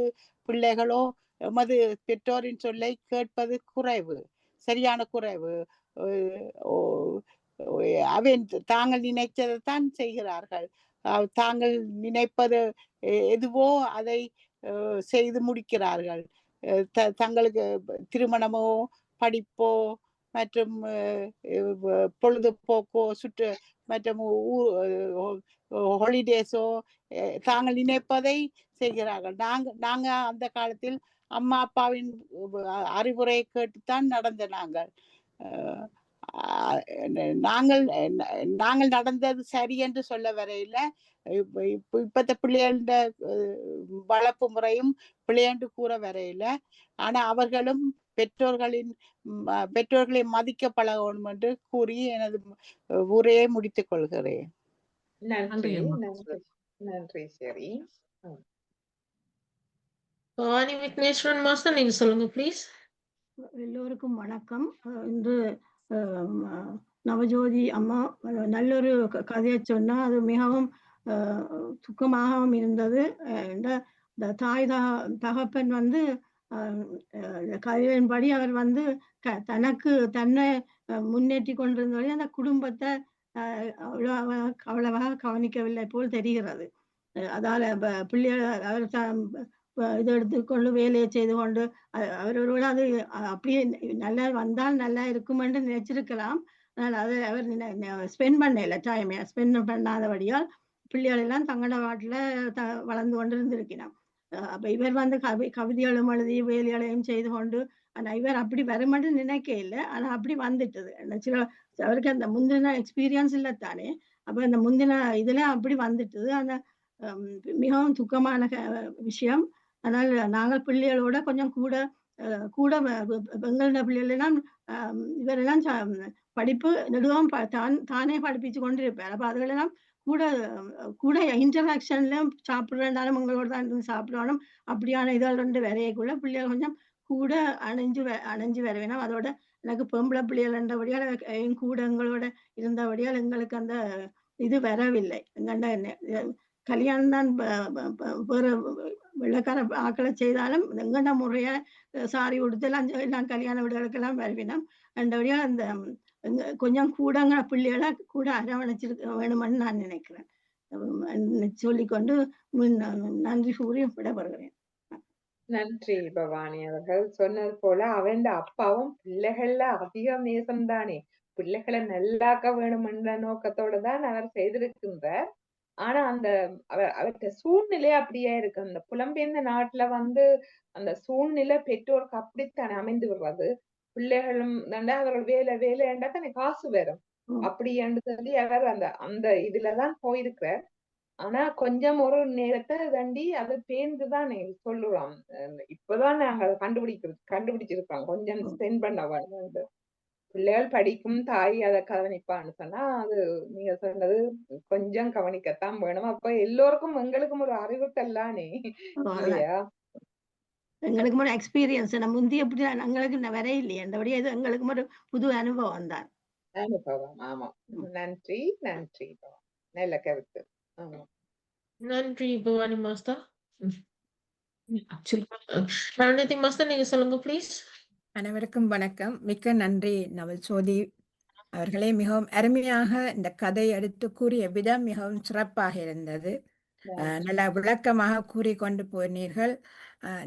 பிள்ளைகளோ எமது பெற்றோரின் சொல்லை கேட்பது குறைவு, சரியான குறைவு. தாங்கள் நினைச்சதைத்தான் செய்கிறார்கள். தாங்கள் நினைப்பது எதுவோ அதை செய்து முடிக்கிறார்கள். தங்களுக்கு திருமணமோ படிப்போ மற்றும் பொழுதுபோக்கோ மற்றும் ஹாலிடேஸோ தாங்கள் நினைப்பதை செய்கிறார்கள். நாங்க அந்த காலத்தில் அம்மா அப்பாவின் அறிவுரையை கேட்டுத்தான் நடந்த நாங்கள் நடந்தது சரி என்று சொல்ல வரையில இப்பத்த பிள்ளைகள வளர்ப்பு முறையும் பிள்ளையன்று கூற வரையில. ஆனா அவர்களும் பெற்றோர்களை மதிக்க பழகணும் என்று கூறி எனது உரையை முடித்துக் கொள்கிறேன். நன்றி நன்றி. சரி, பவானி விக்னேஸ்வரன் மாஸ்டர், நீங்க சொல்லுங்க ப்ளீஸ். எல்லோருக்கும் வணக்கம். இன்று நவஜோதி அம்மா நல்லொரு கதையை சொன்னா அது மிகவும் துக்கமாகவும் இருந்தது. இந்த தாய் தகப்பன் கதையின்படி அவர் தன்னை முன்னேற்றி கொண்டிருந்தவரை அந்த குடும்பத்தை அவ்வளவாக கவனிக்கவில்லை போல் தெரிகிறது. அதால பிள்ளைகள் அவர் இதை எடுத்துக்கொண்டு வேலையை செய்து கொண்டு அவரோட அது அப்படியே நல்லா வந்தால் நல்லா இருக்கும் என்று நினைச்சிருக்கலாம். ஆனால் அதை அவர் ஸ்பெண்ட் பண்ணல, டைமை ஸ்பெண்ட் பண்ணாதபடியால் பிள்ளைகள் எல்லாம் தங்களோட வாட்டில் வளர்ந்து கொண்டு இருந்திருக்கிறான். அப்ப இவர் கவிதைகளும் எழுதி வேலைகளையும் செய்து கொண்டு, ஆனா இவர் அப்படி வரமாட்டேன்னு நினைக்க இல்லை. ஆனா அப்படி வந்துட்டது. அவருக்கு அந்த முந்தின எக்ஸ்பீரியன்ஸ் இல்லைத்தானே. அப்ப இந்த முந்தின இதுல அப்படி வந்துட்டு அந்த மிகவும் துக்கமான விஷயம். அதனால நாங்கள் பிள்ளைகளோட கொஞ்சம் கூட கூட எங்களோட பிள்ளைகள் எல்லாம் இவரெல்லாம் படிப்பு நெடுவும் தானே படிப்பிச்சு கொண்டு இருப்பார். அப்ப அதுகளெல்லாம் கூட கூட இன்டராக்ஷன்ல சாப்பிடுறதாலும் உங்களோட தான் இருந்து சாப்பிடணும். அப்படியான இதால் ரெண்டு வரையக்குள்ள பிள்ளைகள் கொஞ்சம் கூட அணைஞ்சு வர வேணும். அதோட எனக்கு பொம்பளை பிள்ளைகள் இருந்தபடியால் என் கூட எங்களோட இருந்தபடியால் எங்களுக்கு அந்த இது வரவில்லை. எங்கண்ட கல்யாணம் தான் வேற வெள்ளக்கார ஆக்களை செய்தாலும் எங்கண்ட முறைய சாரி உடுத்து எல்லாம் கல்யாண வீடுகளுக்கெல்லாம் வருவினோம். அந்தபடியா அந்த கொஞ்சம் கூடங்க பிள்ளைகளை கூட அரவணைச்சிருக்க வேணும்னு நான் நினைக்கிறேன். சொல்லிக்கொண்டு நன்றி கூறி விடப்படுகிறேன். நன்றி பவானி அவர்கள். சொன்னது போல அவன் அப்பாவும் பிள்ளைகள்ல அதிக நேசம்தானே, பிள்ளைகளை நல்லாக்க வேணும் என்ற நோக்கத்தோட தான் அவர் செய்திருக்கின்றார். ஆனா அந்த அவர்கிட்ட சூழ்நிலை அப்படியே இருக்கு. அந்த புலம்பெயர்ந்த நாட்டுல அந்த சூழ்நிலை பெற்றோருக்கு அப்படித்தான் அமைந்து விடுறது. பிள்ளைகளும் அவர்கள் வேலைண்டா தானே காசு வரும் அப்படி என்று சொல்லி அவர் அந்த இதுலதான் போயிருக்கிறார். ஆனா கொஞ்சம் ஒரு நேரத்தை தாண்டி அதை பேர்ந்துதான் சொல்லுறோம். இப்பதான் நாங்க கண்டுபிடிச்சிருக்கோம் கொஞ்சம் ஸ்பெண்ட் பண்ண வேண்டும். பிள்ளைகள் படிக்கும், தாய் அதை கவனிப்பான்னு சொன்னா அது நீங்க சொன்னது கொஞ்சம் கவனிக்கத்தான் வேணும். அப்ப எல்லோருக்கும் எங்களுக்கும் ஒரு அறிவுத்தல்லானே இல்லையா? எங்களுக்கு ஒரு எக்ஸ்பீரியன்ஸ் முந்தி எப்படி எங்களுக்கு வர இல்லையே, அந்தபடியே இது எங்களுக்கு ஒரு புது அனுபவம் தான். அனுபவம். ஆமா. நன்றி நன்றி. நல்ல கருத்து. ஆமா. நன்றி பவானி மாஸ்டர். நவநீதி மாஸ்டர் நீங்க சொல்லுங்க ப்ளீஸ். அனைவருக்கும் வணக்கம். மிக்க நன்றி நவல்சோதி அவர்களே. மிகவும் அருமையாக இந்த கதை எடுத்து கூறிய விதம் மிகவும் சிறப்பாக இருந்தது. நல்லா விளக்கமாக கூறிக்கொண்டு போனீர்கள்.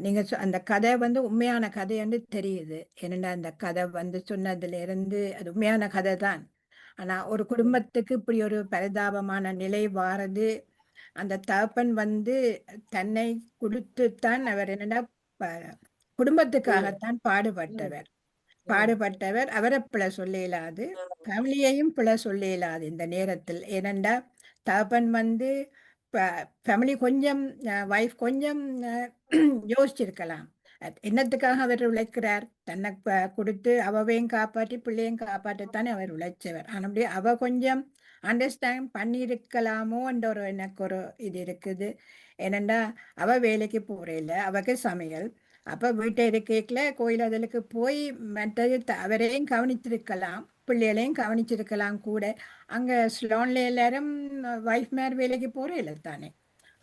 நீங்க அந்த கதை உண்மையான கதை என்று தெரியுது. ஏன்னா அந்த கதை சொன்னதுல இருந்து அது உண்மையான கதை தான். ஆனா ஒரு குடும்பத்துக்கு இப்படி ஒரு பரிதாபமான நிலை வாரது, அந்த தகப்பன் தன்னை கொடுத்துத்தான் அவர் குடும்பத்துக்காகத்தான் பாடுபட்டவர். அவரை பிழை சொல்ல இயலாது, ஃபேமிலியையும் பிழை சொல்ல இயலாது இந்த நேரத்தில். ஏனென்றா தகப்பன் ஃபேமிலி கொஞ்சம் வைஃப் கொஞ்சம் யோசிச்சிருக்கலாம், என்னத்துக்காக அவர் உழைக்கிறார், தன்னை கொடுத்து அவவையும் காப்பாற்றி பிள்ளையும் காப்பாற்றத்தானே அவர் உழைச்சவர். ஆனால் அவ கொஞ்சம் அண்டர்ஸ்டாண்ட் பண்ணியிருக்கலாமோ என்ற எனக்கு ஒரு இது இருக்குது. ஏனெண்டா அவ வேலைக்கு போறேல, அவக்கு சமையல், அப்ப வீட்டை இருக்கைக்குல கோயிலுக்கு போய் மற்றது அவரையும் கவனிச்சிருக்கலாம், பிள்ளைகளையும் கவனிச்சிருக்கலாம் கூட. அங்க ஸ்லோன்ல எல்லாரும் வைஃப் மேர் வேலைக்கு போறேல தானே.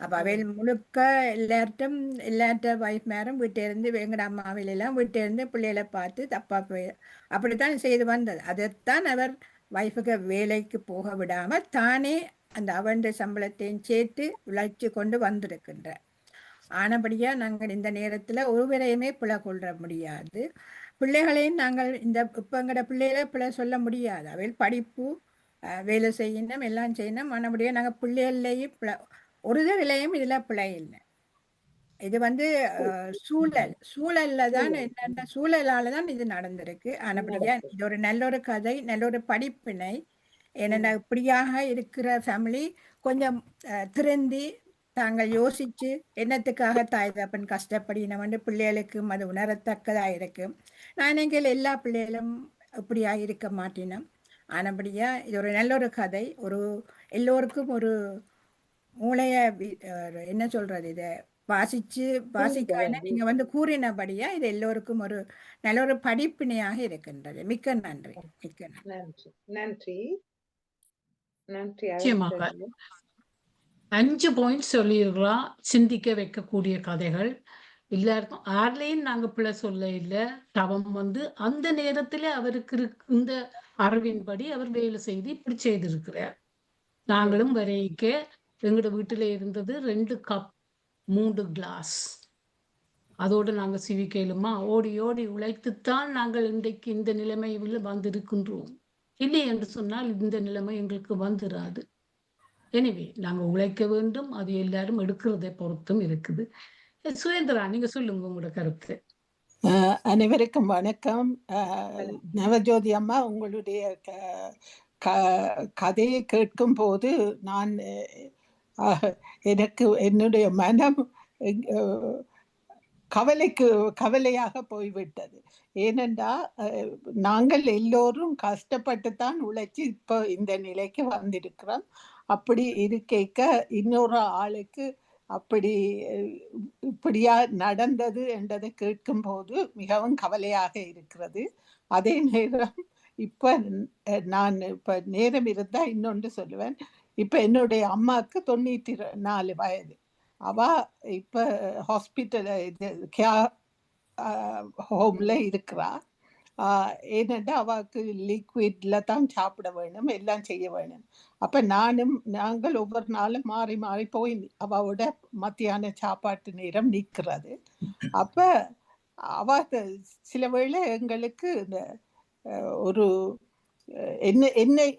அப்ப அவையில் முழுக்க எல்லார்ட்ட வைஃப் மேரும் வீட்டை இருந்து எங்கட அம்மாவிலெல்லாம் வீட்டை இருந்து பிள்ளைகளை பார்த்து தப்பா போய் அப்படித்தான் செய்து வந்தது. அதைத்தான் அவர் வைஃபுக்கு வேலைக்கு போக விடாம தானே அந்த அவன் சம்பளத்தையும் சேர்த்து உழைச்சு கொண்டு வந்திருக்கின்றார். ஆனபடியா நாங்கள் இந்த நேரத்துல ஒருவரையுமே பிழை கொள்ள முடியாது. பிள்ளைகளையும் நாங்கள் இப்ப எங்கட பிள்ளைகளை பிழை சொல்ல முடியாது. அவையில் படிப்பு வேலை செய்யணும் எல்லாம் செய்யணும். ஆனபடியா நாங்கள் பிள்ளைகளையும் ஒரு நிலையும் இதுல பிழை இல்லை. இது சூழல்ல தான் என்னென்ன சூழலாலதான் இது நடந்திருக்கு. ஆனபடியா இது ஒரு நல்ல ஒரு கதை, நல்ல ஒரு படிப்பினை. ஏன்னா இப்படியாக இருக்கிற ஃபேமிலி கொஞ்சம் திருந்தி தாங்கள் யோசிச்சு என்னத்துக்காக தாய் தப்பன் கஷ்டப்படினவன் பிள்ளைகளுக்கும் அது உணரத்தக்கதா இருக்கும். நான் எங்கள் எல்லா பிள்ளைகளும் இப்படியா இருக்க மாட்டினோம். ஆனபடியா இது ஒரு நல்ல ஒரு கதை. எல்லோருக்கும் ஒரு மூளைய என்ன சொல்றது, இதை வாசிக்க நீங்க கூறினபடியா இது எல்லோருக்கும் ஒரு நல்ல ஒரு படிப்பினையாக இருக்கின்றது. மிக்க நன்றி. மிக்க நன்றி. நன்றி நன்றி. 5 பாயிண்ட் சொல்லியிருக்கிறோம். சிந்திக்க வைக்கக்கூடிய கதைகள் எல்லாருக்கும் யார்லையும் நாங்க பிள்ளை சொல்ல இல்லை. தவம் அந்த நேரத்துல அவருக்கு இந்த அறிவின்படி அவர் வேலை செய்து இப்படி செய்திருக்கிறார். நாங்களும் வரைக்க எங்களோட வீட்டுல இருந்தது 2 கப் 3 கிளாஸ். அதோடு நாங்க சிவிக்கையிலுமா ஓடி ஓடி உழைத்துத்தான் நாங்கள் இன்றைக்கு இந்த நிலைமையில் வந்திருக்கின்றோம். இல்லை என்று சொன்னால் இந்த நிலைமை எங்களுக்கு வந்துடாது. எனவே நாங்க உழைக்க வேண்டும். அது எல்லாரும் எடுக்கிறதை பொறுத்தும் இருக்குது. சுரேந்திரா நீங்க சொல்லுங்க உங்களோட கருத்து. அனைவருக்கும் வணக்கம். நவஜோதி அம்மா, உங்களுடைய கதையை கேட்கும் போது நான் எனக்கு என்னுடைய மனம் கவலையாக போய்விட்டது. ஏனென்றா நாங்கள் எல்லோரும் கஷ்டப்பட்டுத்தான் உழைச்சி இப்போ இந்த நிலைக்கு வந்திருக்கிறோம். அப்படி இருக்க இன்னொரு ஆளுக்கு அப்படி இப்படியா நடந்தது என்றதை கேட்கும் போது மிகவும் கவலையாக இருக்கிறது. அதே நேரம் இப்ப நான் இப்ப நேரம் இருந்தா இன்னொன்று சொல்லுவேன். இப்ப என்னுடைய அம்மாவுக்கு 94 வயது. அவ இப்ப ஹாஸ்பிட்டல் கேர் ஹோம்ல இருக்கிறா. ஏனென்றா அவளுக்கு லிக்விட்ல தான் சாப்பிட வேணும், எல்லாம் செய்ய வேணும். அப்ப நாங்கள் ஒவ்வொரு நாளும் மாறி மாறி போய் அவளோட மத்தியான சாப்பாட்டு நேரம் நிற்கிறது. அப்ப அவ சில வேளை எங்களுக்கு இந்த ஒரு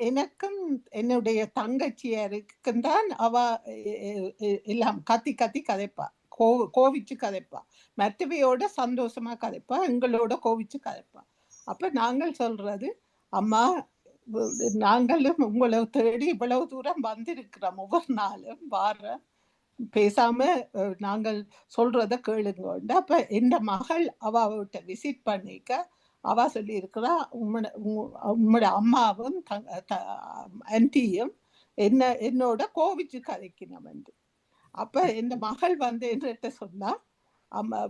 எனக்கும் என்னுடைய தங்கச்சியருக்கும் தான் அவ எல்லாம் கத்தி கதைப்பா, கோவிச்சு கதைப்பா. மற்றவையோட சந்தோஷமா கதைப்பா, எங்களோட கோவிச்சு கதைப்பா. அப்ப நாங்கள் சொல்றது, அம்மா நாங்களும் உங்களை தேடி இவ்வளவு தூரம் வந்திருக்கிறோம், ஒவ்வொரு நாளும் வாரம் பேசாம நாங்கள் சொல்றத கேளுங்க. அப்ப இந்த மகள் அவட்ட விசிட் பண்ணிக்க அவ சொல்லி இருக்கிறா, உம்மோட அம்மாவும் ஆன்டியும் என்னோட கோவிச்சு கதைக்கணும் என்று. அப்ப இந்த மகள் வந்து என்கிட்ட சொன்னா, அம்மா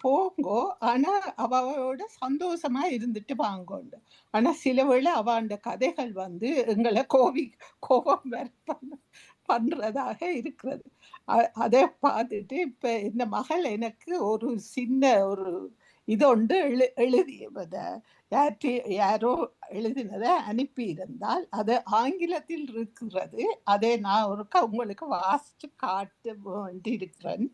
போங்கோ, ஆனா அவளோட சந்தோஷமா இருந்துட்டு வாங்கோண்டு. ஆனா சில வேளை அவ அந்த கதைகள் வந்து எங்களை கோபம் வர பண்றதாக இருக்கிறது. அதை பார்த்துட்டு இப்ப இந்த மகள் எனக்கு ஒரு சின்ன ஒரு இதொண்டு யாரோ எழுதினதை அனுப்பி இருந்தால் அது ஆங்கிலத்தில் இருக்கிறது. அதை நான் உங்களுக்கு வாசிச்சு காட்ட வேண்டி இருக்கிறேன்.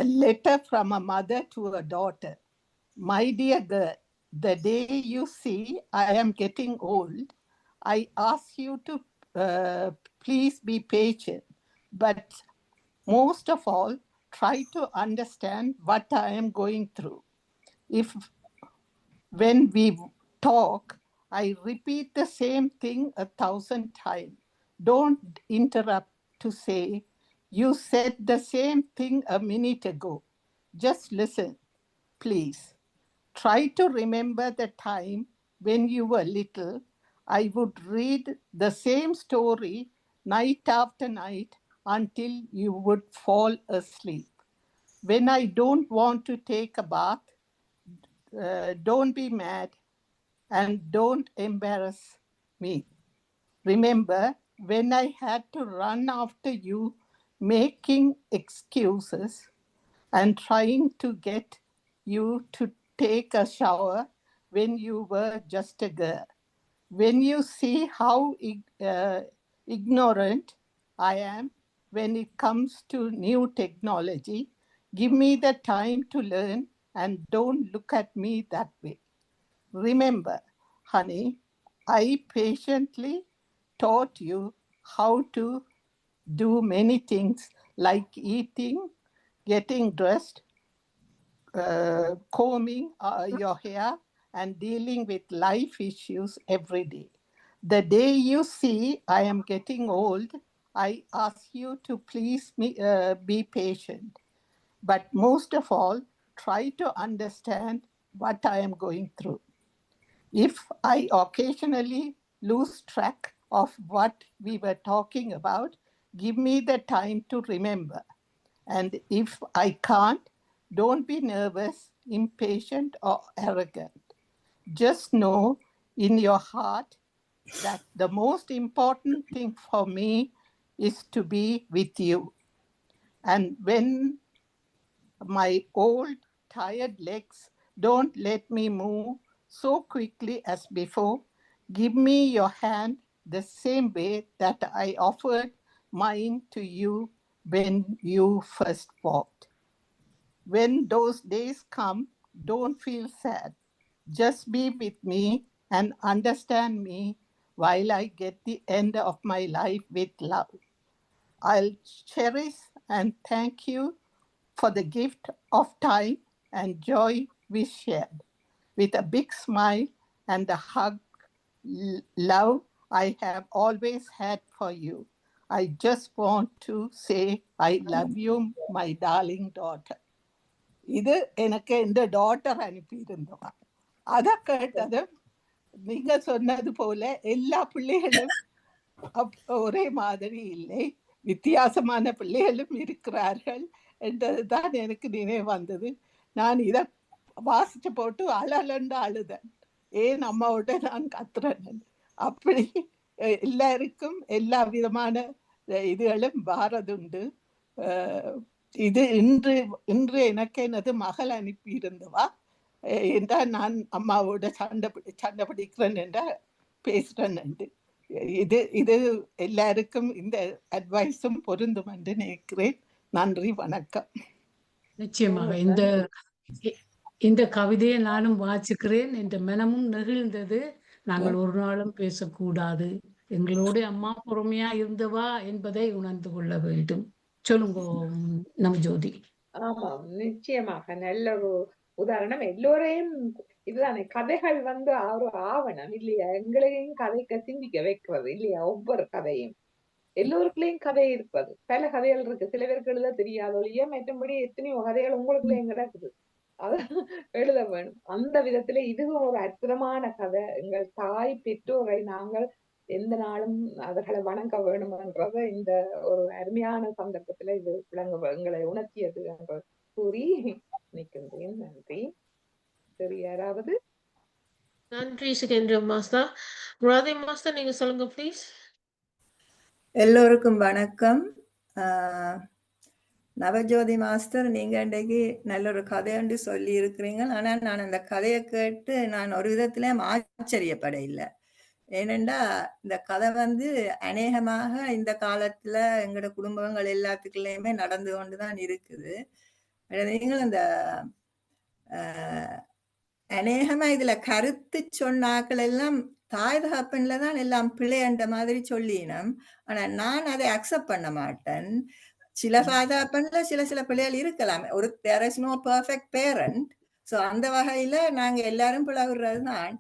A letter from a mother to a daughter. My dear girl, the day you see I am getting old, I ask you to please be patient, but most of all, try to understand what I am going through. If when we talk, I repeat the same thing 1,000 times, don't interrupt to say, you said the same thing a minute ago. Just listen, please. Try to remember the time when you were little. I would read the same story night after night until you would fall asleep. When I don't want to take a bath, don't be mad and don't embarrass me. Remember when I had to run after you, making excuses and trying to get you to take a shower when you were just a girl. When you see how ignorant I am when it comes to new technology, give me the time to learn and don't look at me that way. Remember, honey, I patiently taught you how to do many things like eating, getting dressed, combing your hair, and dealing with life issues every day. The day you see I am getting old, I ask you to please be patient. But most of all, try to understand what I am going through. If I occasionally lose track of what we were talking about, give me the time to remember. And if I can't, don't be nervous, impatient, or arrogant. Just know in your heart that the most important thing for me is to be with you. And when my old, tired legs don't let me move so quickly as before, give me your hand the same way that I offered mine to you when you first walked. When those days come, don't feel sad. Just be with me and understand me while I get the end of my life with love. I'll cherish and thank you for the gift of time and joy we shared. with a big smile and the hug, love I have always had for you. I just want to say I love you, my darling daughter. இது எனக்கு இந்த daughter அனுப்பியிருந்தவா. அதை கேட்டது நீங்க சொன்னது போல எல்லா பிள்ளைகளும் ஒரே மாதிரி இல்லை, வித்தியாசமான பிள்ளைகளும் இருக்கிறார்கள் என்றதுதான் எனக்கு நினைவு வந்தது. நான் இதை வாசிச்சு போட்டு அழலண்டு அழுதேன். ஏன் அம்மாவோட நான் கத்துறேன். அப்படி எல்லாருக்கும் எல்லா விதமான இதுகளும் வாரதுண்டு. இது இன்று எனக்கு எனது மகள் அனுப்பி இருந்தவா என்றால் நான் அம்மாவோட சண்டை பிடிக்கிறேன் என்ற பேசுறேன் என்று. இது எல்லாருக்கும் இந்த அட்வைஸும் பொருந்தும் என்று நினைக்கிறேன். நன்றி, வணக்கம். நிச்சயமாக இந்த கவிதையை நானும் வாசிக்கிறேன். என்ற மனமும் நெகிழ்ந்தது. நாங்கள் ஒரு நாளும் பேசக்கூடாது, எங்களோட அம்மா பொறுமையா இருந்தவா என்பதை உணர்ந்து கொள்ள வேண்டும். சொல்லுங்க நவஜோதி. ஆமாம், நிச்சயமாக நல்ல ஒரு உதாரணம். எல்லோரையும் இதுதானே கதைகள் ஒரு ஆவணம் இல்லையா, எங்களையும் கதைக்க சிந்திக்க வைக்கிறது இல்லையா. ஒவ்வொரு கதையும் எல்லோருக்குள்ளேயும் கதை இருப்பது. பல கதைகள் இருக்கு, சில பேருக்கு எழுத தெரியாத ஒழிய மற்றபடி எத்தனையோ கதைகள் உங்களுக்குள்ளேயும் கிடக்குது, அத எழுத வேணும். அந்த விதத்துல இதுவும் ஒரு அற்புதமான கதை. எங்கள் தாய் பெற்றோரை நாங்கள் எந்த நாளும் அவர்களை வணங்க வேணும் என்றத இந்த ஒரு அருமையான சந்தர்ப்பத்துல இது எங்களை உணர்த்தியது என்று கூறி நிற்கின்றேன். நன்றி. சரி, யாராவது? நன்றி சுகேந்திர மாஸ்டர். ராதே மாஸ்டர், நீங்க சொல்லுங்க ப்ளீஸ். எல்லோருக்கும் வணக்கம். நவஜோதி மாஸ்டர், நீங்க இன்றைக்கு நல்ல ஒரு கதையொன்று சொல்லி இருக்கிறீங்க. ஆனால் நான் அந்த கதையை கேட்டு நான் ஒரு விதத்திலே ஆச்சரியப்பட இல்லை. ஏனெண்டா இந்த கதை அநேகமாக இந்த காலத்துல எங்களோட குடும்பங்கள் எல்லாத்துக்குள்ளேயுமே நடந்து கொண்டுதான் இருக்குது. நீங்கள் இந்த அநேகமா இதுல கருத்து சொன்னாக்கள் எல்லாம் தாய் தகப்பன்லதான் எல்லாம் பிள்ளைன்ற மாதிரி சொல்லினோம். ஆனா நான் அதை அக்செப்ட் பண்ண மாட்டேன். சில தாய் தகப்பன்ல சில பிள்ளைகள் இருக்கலாம். ஒரு there is no perfect parent. So அந்த வகையில நாங்க எல்லாரும் பிளவுறதுதான்.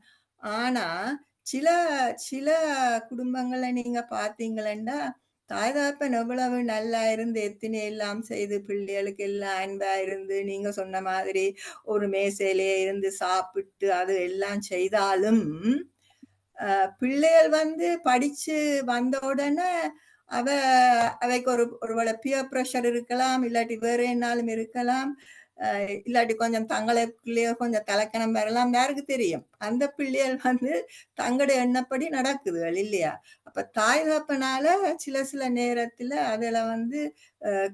ஆனா சில குடும்பங்களை நீங்க பாத்தீங்களா, தாய் தகப்பன் எவ்வளவு நல்லா இருந்து எத்தனை எல்லாம் செய்து பிள்ளைகளுக்கு எல்லாம் அன்பா இருந்து நீங்க சொன்ன மாதிரி ஒரு மேசையிலேயே இருந்து சாப்பிட்டு அது எல்லாம் செய்தாலும் பிள்ளைகள் படிச்சு வந்த உடனே அவைக்கு ஒருவேளை பியர் ப்ரெஷர் இருக்கலாம், இல்லாட்டி வேற என்னாலும் இருக்கலாம், இல்லாட்டி கொஞ்சம் தங்களுக்குள்ளேயோ கொஞ்சம் தலைக்கணம் வரலாம், யாருக்கு தெரியும். அந்த பிள்ளைகள் தங்களுடைய எண்ணப்படி நடக்குதுகள் இல்லையா. அப்ப தாய் தகப்பனால சில நேரத்துல அதுல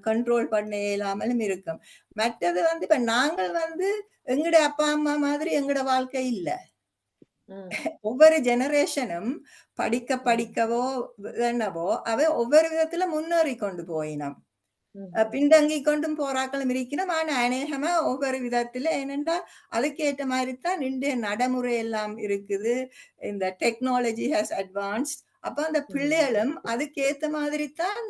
கண்ட்ரோல் பண்ண இயலாமலும் இருக்கும். மற்றது இப்ப நாங்கள் எங்கட அப்பா அம்மா மாதிரி எங்கட வாழ்க்கை இல்லை. ஒவ்வொரு ஜெனரேஷனும் படிக்கவோ என்னவோ அவை ஒவ்வொரு விதத்துல முன்னேறி கொண்டு போயினோம், பின்தங்கி கொண்டும் போராக்களும் இருக்கணும். ஆனா அநேகமா ஒவ்வொரு விதத்துல என்னென்றா அதுக்கேற்ற மாதிரி தான் இன்றைய நடைமுறை எல்லாம் இருக்குது. இந்த டெக்னாலஜி ஹாஸ் அட்வான்ஸ்ட். அப்ப அந்த பிள்ளைகளும் அதுக்கேற்ற மாதிரி தான்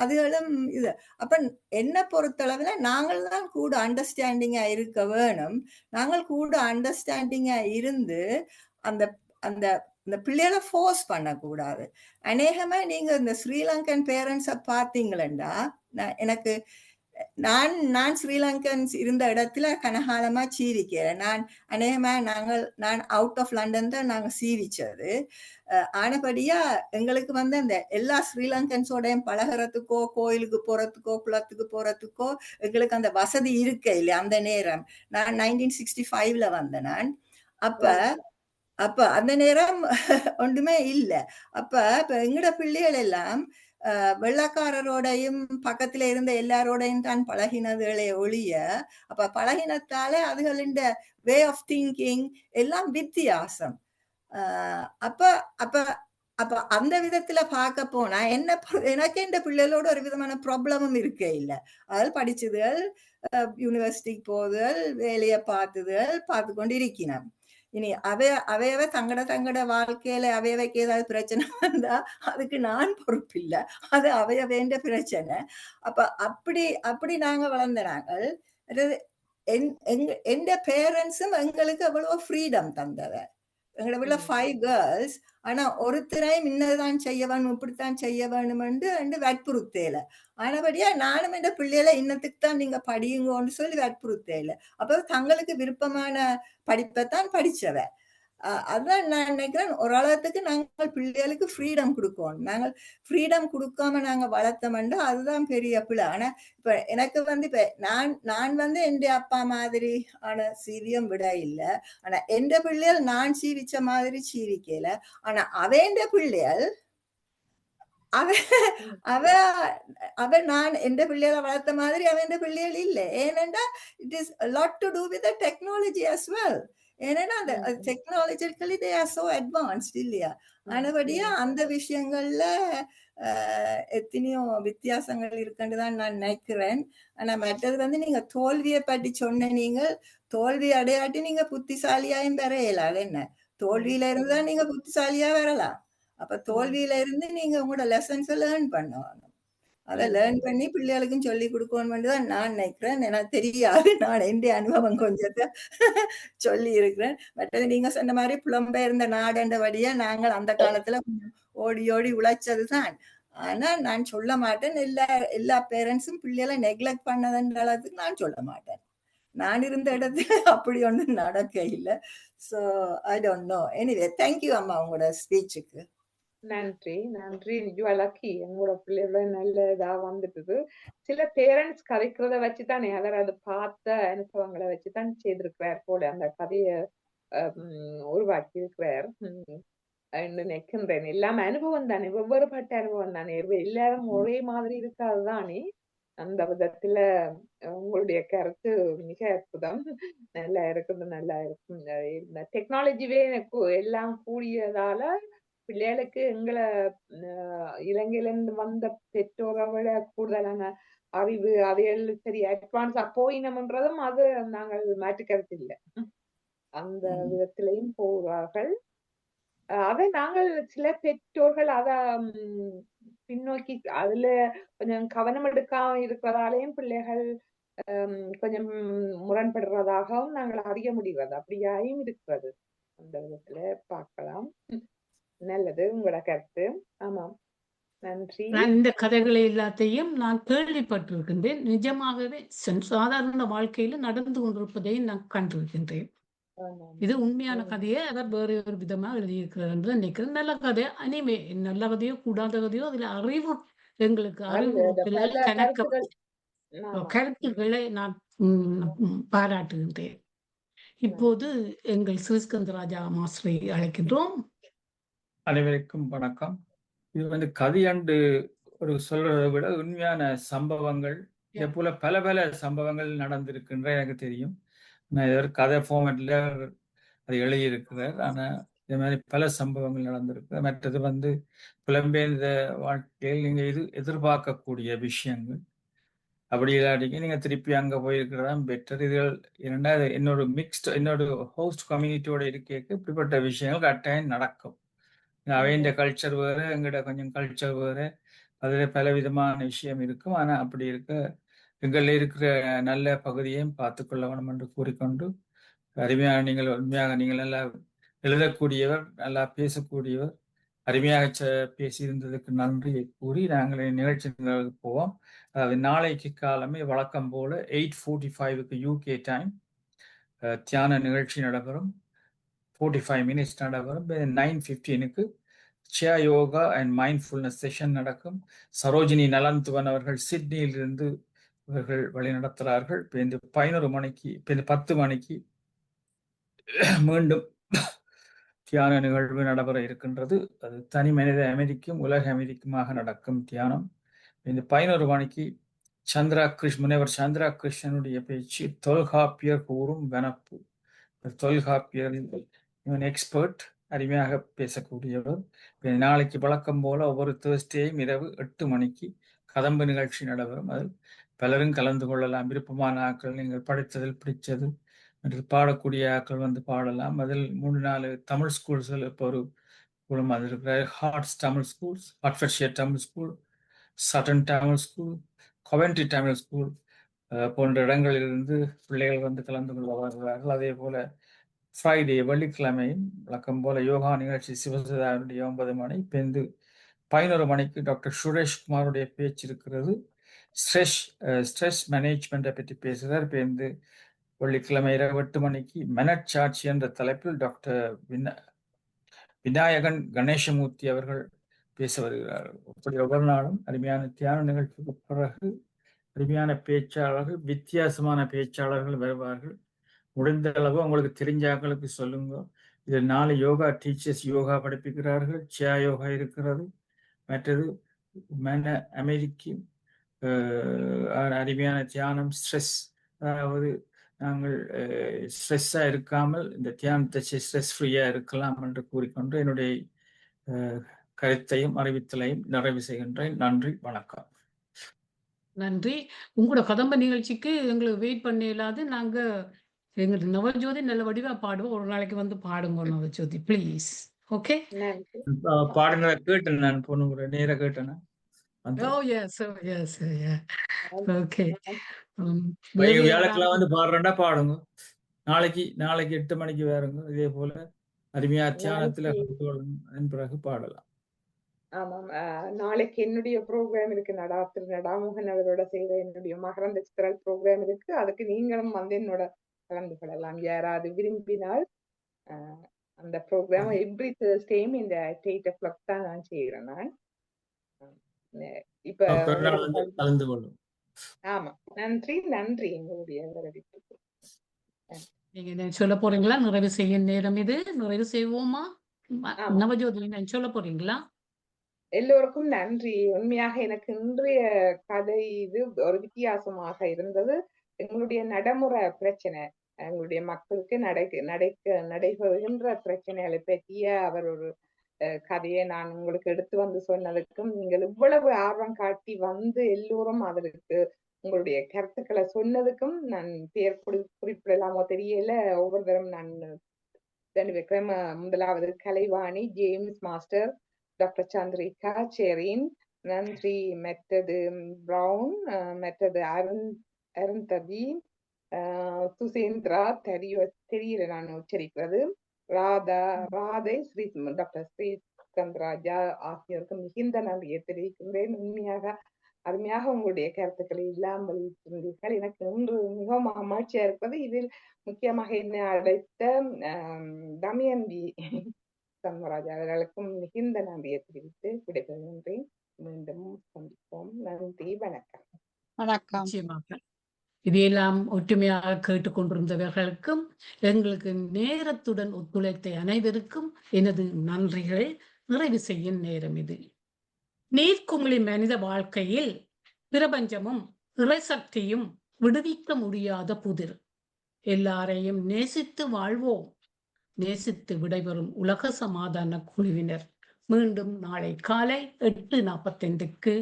அதுகளும் இது. அப்ப என்ன பொறுத்தளவுல நாங்கள் தான் கூட அண்டர்ஸ்டாண்டிங்கா இருக்க வேணும். நாங்கள் கூட அண்டர்ஸ்டாண்டிங்கா இருந்து அந்த அந்த இந்த பிள்ளைகளை ஃபோர்ஸ் பண்ணக்கூடாது. அநேகமா நீங்க இந்த ஸ்ரீலங்கன் பேரண்ட்ஸை பார்த்தீங்களா, எனக்கு நான் ஸ்ரீலங்கன் இருந்த இடத்துல கனகாலமா சீவிக்கிறேன். நான் அவுட் ஆஃப் லண்டன் தான் நாங்க சீவிச்சது. ஆனபடியா எங்களுக்கு அந்த எல்லா ஸ்ரீலங்கன்ஸோடையும் பழகிறதுக்கோ கோயிலுக்கு போறதுக்கோ குளத்துக்கு போறதுக்கோ எங்களுக்கு அந்த வசதி இருக்க இல்லை அந்த நேரம். நான் 1965 வந்தேன் நான். அப்ப அந்த நேரம் ஒன்றுமே இல்லை. அப்ப எங்கட பிள்ளைகள் எல்லாம் வெள்ளக்காரரோடையும் பக்கத்துல இருந்த எல்லாரோடையும் தான் பழகினதுகளே ஒழிய, அப்ப பழகினத்தால அதுகளின் வே ஆஃப் திங்கிங் எல்லாம் வித்தியாசம். அப்ப அப்ப அப்ப அந்த விதத்துல பார்க்க போனா எனக்கு இந்த பிள்ளைகளோட ஒரு விதமான ப்ராப்ளமும் இருக்க இல்லை. அதில் படிச்சதுகள், யூனிவர்சிட்டிக்கு போதுகள், வேலையை பார்த்து கொண்டு இருக்கிறேன். இனி அவையவ தங்கட வாழ்க்கையில அவையவைக்கு ஏதாவது பிரச்சனை வந்தா அதுக்கு நான் பொறுப்பில்லை, அது அவைய வேண்ட பிரச்சனை. அப்ப அப்படி நாங்க வளர்ந்த நாங்கள். எந்த பேரண்ட்ஸும் எங்களுக்கு அவ்வளவு ஃப்ரீடம் தந்தவ. எங்களோட உள்ள 5 கேர்ள்ஸ். ஆனா ஒருத்தரையும் இன்னதான் செய்ய வேணும், இப்படித்தான் செய்ய வேணும் என்று வற்புறுத்தல. ஆனபடியா நானும் இந்த பிள்ளைகளை இன்னத்துக்கு தான் நீங்க படியுங்கன்னு சொல்லி வற்புறுத்தல. அப்போ தங்களுக்கு விருப்பமான படிப்பைத்தான் படிச்சவ. அதான் நான் நினைக்கிறேன், ஓரளவுக்கு நாங்கள் பிள்ளைகளுக்கு ஃப்ரீடம் கொடுக்கணும். நாங்கள் ஃப்ரீடம் கொடுக்காம நாங்க வளர்த்தோம்னா அதுதான் பெரிய பிள்ளை. ஆனா இப்ப எனக்கு இப்ப நான் என் அப்பா மாதிரி ஆன சீவியம் விட இல்லை. ஆனா எந்த பிள்ளைகள் நான் சீவிச்ச மாதிரி சீவிக்கல. ஆனா அவன் பிள்ளைகள் அவ நான் எந்த பிள்ளைகளை வளர்த்த மாதிரி அவன் பிள்ளைகள் இல்லை. ஏனென்றா it is lot to do with technology as well. ஏன்னா அந்த technologically they are so advanced இல்லையா? ஆனபடியா அந்த விஷயங்கள்ல எத்தனையோ வித்தியாசங்கள் இருக்குன்னு தான் நான் நினைக்கிறேன். ஆனா மற்றது நீங்க தோல்வியை பற்றி சொன்ன, நீங்கள் தோல்வி அடையாட்டி நீங்க புத்திசாலியாயும் பெற இயலாது. என்ன தோல்வியில இருந்துதான் நீங்க புத்திசாலியா வரலாம். அப்ப தோல்வியில இருந்து நீங்க உங்களோட லெசன்ஸை லேர்ன் பண்ணுவாங்க. அதை லேர்ன் பண்ணி பிள்ளைகளுக்கும் சொல்லி கொடுக்கணும்னு தான் நான் நினைக்கிறேன். எனக்கு தெரியாது, நான் எந்த அனுபவம் கொஞ்சத்தை சொல்லி இருக்கிறேன். மற்றது நீங்க சொன்ன மாதிரி புலம்பெயர்ந்த நாடுன்றபடியா நாங்கள் அந்த காலத்துல ஓடி ஓடி உழைச்சது தான். ஆனா நான் சொல்ல மாட்டேன் எல்லா பேரண்ட்ஸும் பிள்ளைகளை நெக்லெக்ட் பண்ணதுன்ற அளவுக்கு நான் சொல்ல மாட்டேன். நான் இருந்த இடத்துல அப்படி ஒன்றும் நடக்க இல்லை. So I don't know. Anyway thank you அம்மா உங்களோட ஸ்பீச்சுக்கு. நன்றி. You are lucky. உங்களோட பிள்ளைகள நல்ல இதா வந்துட்டுது. சில பேரண்ட்ஸ் கதைக்கிறத வச்சுதான் அவர் அதை பார்த்த அனுபவங்களை வச்சுதான் செய்திருக்கிறார் போல அந்த கதையை உருவாக்கி இருக்கிறார் நினைக்கின்றேன். எல்லாம் அனுபவம் தானே, வெவ்வேறுபட்ட அனுபவம் தானே, எல்லாரும் ஒரே மாதிரி இருக்காதுதானே. அந்த விதத்துல உங்களுடைய கருத்து மிக அற்புதம். நல்லா இருக்குது, நல்லா இருக்கும். இந்த டெக்னாலஜிவே எல்லாம் கூடியதால பிள்ளைகளுக்கு எங்களை இலங்கையில இருந்து வந்த பெற்றோரை விட கூடுதலான அறிவு அவைகள் சரி அட்வான்ஸா போயினம்ன்றதும் அது நாங்கள் மாற்றுக்கிறது இல்லை. அந்த விதத்திலையும் போவார்கள். அதை நாங்கள் சில பெற்றோர்கள் அத பின்னோக்கி அதுல கொஞ்சம் கவனம் எடுக்காம இருக்கிறதாலையும் பிள்ளைகள் கொஞ்சம் முரண்படுறதாகவும் நாங்கள் அறிய முடிகிறது. அப்படியாயும் இருக்கிறது. அந்த விதத்துல பார்க்கலாம். நல்லது உங்களோட கருத்து. ஆமாம், நன்றி. இந்த கதைகளை எல்லாத்தையும் நான் கேள்விப்பட்டிருக்கின்றேன். நிஜமாகவே சாதாரண வாழ்க்கையில நடந்து கொண்டிருப்பதையும் நான் கண்டிருக்கின்றேன். இது உண்மையான கதையை அவர் வேற ஒரு விதமா எழுதியிருக்கிறார் என்று நினைக்கிறேன். நல்ல கதை, அனிமே நல்ல கதையோ கூடாத கதையோ அதுல அறிவு எங்களுக்கு கருத்துக்களை நான் பாராட்டுகின்றேன். இப்போது எங்கள் சிறிஸ்கந்தராஜா மாஸ்டரை அழைக்கின்றோம். அனைவருக்கும் வணக்கம். இது கதையாண்டு ஒரு சொல்றதை விட உண்மையான சம்பவங்கள், இதே போல பல பல சம்பவங்கள் நடந்திருக்கின்ற எனக்கு தெரியும். நான் கதை ஃபார்மேட்ல அது எழுதியிருக்கிறார். ஆனா இதே மாதிரி பல சம்பவங்கள் நடந்திருக்கு. மற்றது புலம்பெயர்ந்த வாழ்க்கையில் நீங்க எதிர்பார்க்கக்கூடிய விஷயங்கள் அப்படி இல்லாட்டிங்க நீங்க திருப்பி அங்க போயிருக்கிறதா பெட்டர். இதுகள் இரண்டாவது என்னோட ஹோஸ்ட் கம்யூனிட்டியோட இருக்க இப்படிப்பட்ட விஷயங்கள் கட்டாயம் நடக்கும். அவையின் கல்ச்சர் வேற, எங்கட கொஞ்சம் கல்ச்சர் வேற, அதுல பல விதமான விஷயம் இருக்கும். ஆனா அப்படி இருக்க எங்கள்ல இருக்கிற நல்ல பகுதியையும் பார்த்துக்கொள்ள வேணும் என்று கூறிக்கொண்டு, அருமையாக நீங்கள் நல்லா எழுதக்கூடியவர், நல்லா பேசக்கூடியவர், அருமையாக பேசியிருந்ததுக்கு நன்றியை கூறி நாங்கள் நிகழ்ச்சிகளுக்கு போவோம். அதாவது நாளைக்கு காலமே வழக்கம் போல 8:45 UK டைம் தியான நிகழ்ச்சி நடைபெறும். 45 மினிட்ஸ் நடைபெறும். 9:15 சேர் யோகா அண்ட் மைண்ட்ஃபுல்னஸ் செஷன் நடக்கும். சரோஜினி நலந்துவன் அவர்கள் சிட்னியிலிருந்து இவர்கள் வழி நடத்துகிறார்கள். இப்போ இந்த 11 மணிக்கு, இப்போ இந்த 10 மணிக்கு மீண்டும் தியான நிகழ்வு நடைபெற இருக்கின்றது. அது தனி மனித அமைதிக்கும் உலக அமைதிக்குமாக நடக்கும் தியானம். இந்த 11 மணிக்கு முனைவர் சந்திரா கிருஷ்ணனுடைய பேச்சு தொல்காப்பியர் கூறும் வனப்பு. தொல்காப்பியர் இவன் எக்ஸ்பர்ட், அருமையாக பேசக்கூடியவர். நாளைக்கு வழக்கம் போல ஒவ்வொரு தேர்ஸ்டேயும் இரவு 8 மணிக்கு கதம்பு நிகழ்ச்சி நடைபெறும். அதில் பலரும் கலந்து கொள்ளலாம். விருப்பமான ஆக்கள், நீங்கள் படித்ததில் பிடிச்சது என்று பாடக்கூடிய ஆக்கள் பாடலாம். அதில் 3-4 தமிழ் ஸ்கூல்ஸ்கள் இப்போ ஒரு குழுமம் அது இருக்கிற Herts Tamil schools, Hertfordshire Tamil school, Sutton Tamil school, Coventry Tamil school, போன்ற இடங்களிலிருந்து பிள்ளைகள் வந்து கலந்து கொள்ள வருகிறார்கள். அதே போல ஃப்ரைடே வெள்ளிக்கிழமையும் வழக்கம் போல யோகா நிகழ்ச்சி சிவசதாருடைய 9 மணி பின்பு 11 மணிக்கு டாக்டர் சுரேஷ்குமாருடைய பேச்சு இருக்கிறது. ஸ்ட்ரெஸ் மேனேஜ்மெண்ட்டை பற்றி பேசுகிறார். பின்பு வெள்ளிக்கிழமை இரவு 8 மணிக்கு மனச்சாட்சி என்ற தலைப்பில் டாக்டர் விநாயகன் கணேசமூர்த்தி அவர்கள் பேச வருகிறார்கள். அப்படி ஒவ்வொரு நாளும் அருமையான தியான நிகழ்ச்சிக்கு பிறகு அருமையான பேச்சாளர்கள், வித்தியாசமான பேச்சாளர்கள் வருவார்கள். முடிந்த அளவு உங்களுக்கு தெரிஞ்சாங்களுக்கு சொல்லுங்க. இதில் 4 யோகா டீச்சர்ஸ் யோகா படிப்பிக்கிறார்கள். சியா யோகா இருக்கிறது. மற்றது மன அமைதிக்கு அருமையான தியானம், ஸ்ட்ரெஸ், அதாவது நாங்கள் ஸ்ட்ரெஸ்ஸாக இருக்காமல் இந்த தியானத்தை ஸ்ட்ரெஸ் ஃப்ரீயாக இருக்கலாம் என்று கூறிக்கொண்டு என்னுடைய கருத்தையும் அறிவித்தலையும் நிறைவு செய்கின்றேன். நன்றி, வணக்கம். நன்றி. உங்களோட கதம்ப நிகழ்ச்சிக்கு எங்களுக்கு வெயிட் பண்ண இயலாது. நாங்க எங்களுக்கு நவஜோதி நல்ல வடிவா பாடுவோம். ஒரு நாளைக்கு வந்து பாடுங்க நவஜோதி ப்ளீஸ். ஓகே, நன்றி. பாடுங்களை கேட்டேன். நான் பொண்ணு நேர கேட்டேன். ஓகே. வியாழக்கிழமை வந்து பாடுறேன்னா பாடுங்க. நாளைக்கு 8 மணிக்கு வேறுங்க. இதே போல அருமையா தியானத்துல பிறகு பாடலாம். ஆமாம், நாளைக்கு என்னுடைய ப்ரோக்ராம் இருக்கு. நடாமோகன் அவரோட செய்த என்னுடைய மகரந்த சித்திரல் ப்ரோக்ராம் இருக்கு. அதுக்கு நீங்களும் வந்து என்னோட கலந்து கொள்ளலாம் யாராவது விரும்பினால். அந்த ப்ரோக்ராம் எவ்ரி தேர்ஸ்டேயும் இந்த 8 o'clock தான் நான் செய்யறேன். நான் இப்ப கலந்து கொள்ளும். ஆமா, நன்றி நன்றி. எங்களுடைய வரவேற்புக்கு நீங்க சொல்ல போறீங்களா? நிறைவு செய்ய நேரம் இது. நிறைவு செய்வோமா? நவஜோதி நான் சொல்ல போறீங்களா? எல்லோருக்கும் நன்றி. உண்மையாக எனக்கு இன்றைய கதை இது ஒரு வித்தியாசமாக இருந்தது. எங்களுடைய நடைமுறை பிரச்சனை, எங்களுடைய மக்களுக்கு நடைபெறுகின்ற பிரச்சனைகளை பற்றிய அவர் ஒரு கதையை நான் உங்களுக்கு எடுத்து வந்து சொன்னதுக்கும், நீங்கள் இவ்வளவு ஆர்வம் காட்டி வந்து எல்லோரும் அதற்கு உங்களுடைய கருத்துக்களை சொன்னதுக்கும் நான் பேர் குறிப்பிடலாமோ தெரியல. ஒவ்வொரு தரம் நான் வைக்கிறேன். முதலாவது Kalaivani, James master, doctor Chandrika, Sherin, நன்றி. மற்றது பிரவுன், மற்றது அருந்ததி, சுசேந்திரா, தெரியல நான் உச்சரிக்கிறது, ராதை, டாக்டர் ஸ்ரீகந்தராஜா ஆகியோருக்கு மிகுந்த நன்றியை தெரிவிக்கின்றேன். உண்மையாக அருமையாக உங்களுடைய கருத்துக்களை இல்லாமல் இருந்தீர்கள். எனக்கு இன்று மிகவும் மகிழ்ச்சியா இருப்பது. இதில் முக்கியமாக என்னை அழைத்த தமயந்தி சண்முகராஜா அவர்களுக்கும் மிகுந்த நன்றியை தெரிவித்து விடைபெறுகின்றேன். மீண்டும் சந்திப்போம். நன்றி, வணக்கம். வணக்கம். நிச்சயமாக இதையெல்லாம் ஒற்றுமையாக கேட்டுக்கொண்டிருந்தவர்களுக்கும் எங்களுக்கு நேரத்துடன் ஒத்துழைத்த அனைவருக்கும் எனது நன்றிகள். நிறைவு செய்யும் நேரம் இது. நீர்க்குமிழி மனித வாழ்க்கையில் பிரபஞ்சமும் இறைசக்தியும் விடுவிக்க முடியாத புதிர். எல்லாரையும் நேசித்து வாழ்வோம். நேசித்து விடைபெறும் உலக சமாதான குழுவினர். மீண்டும் நாளை காலை 8:45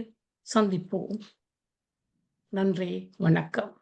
சந்திப்போம். நன்றி, வணக்கம்.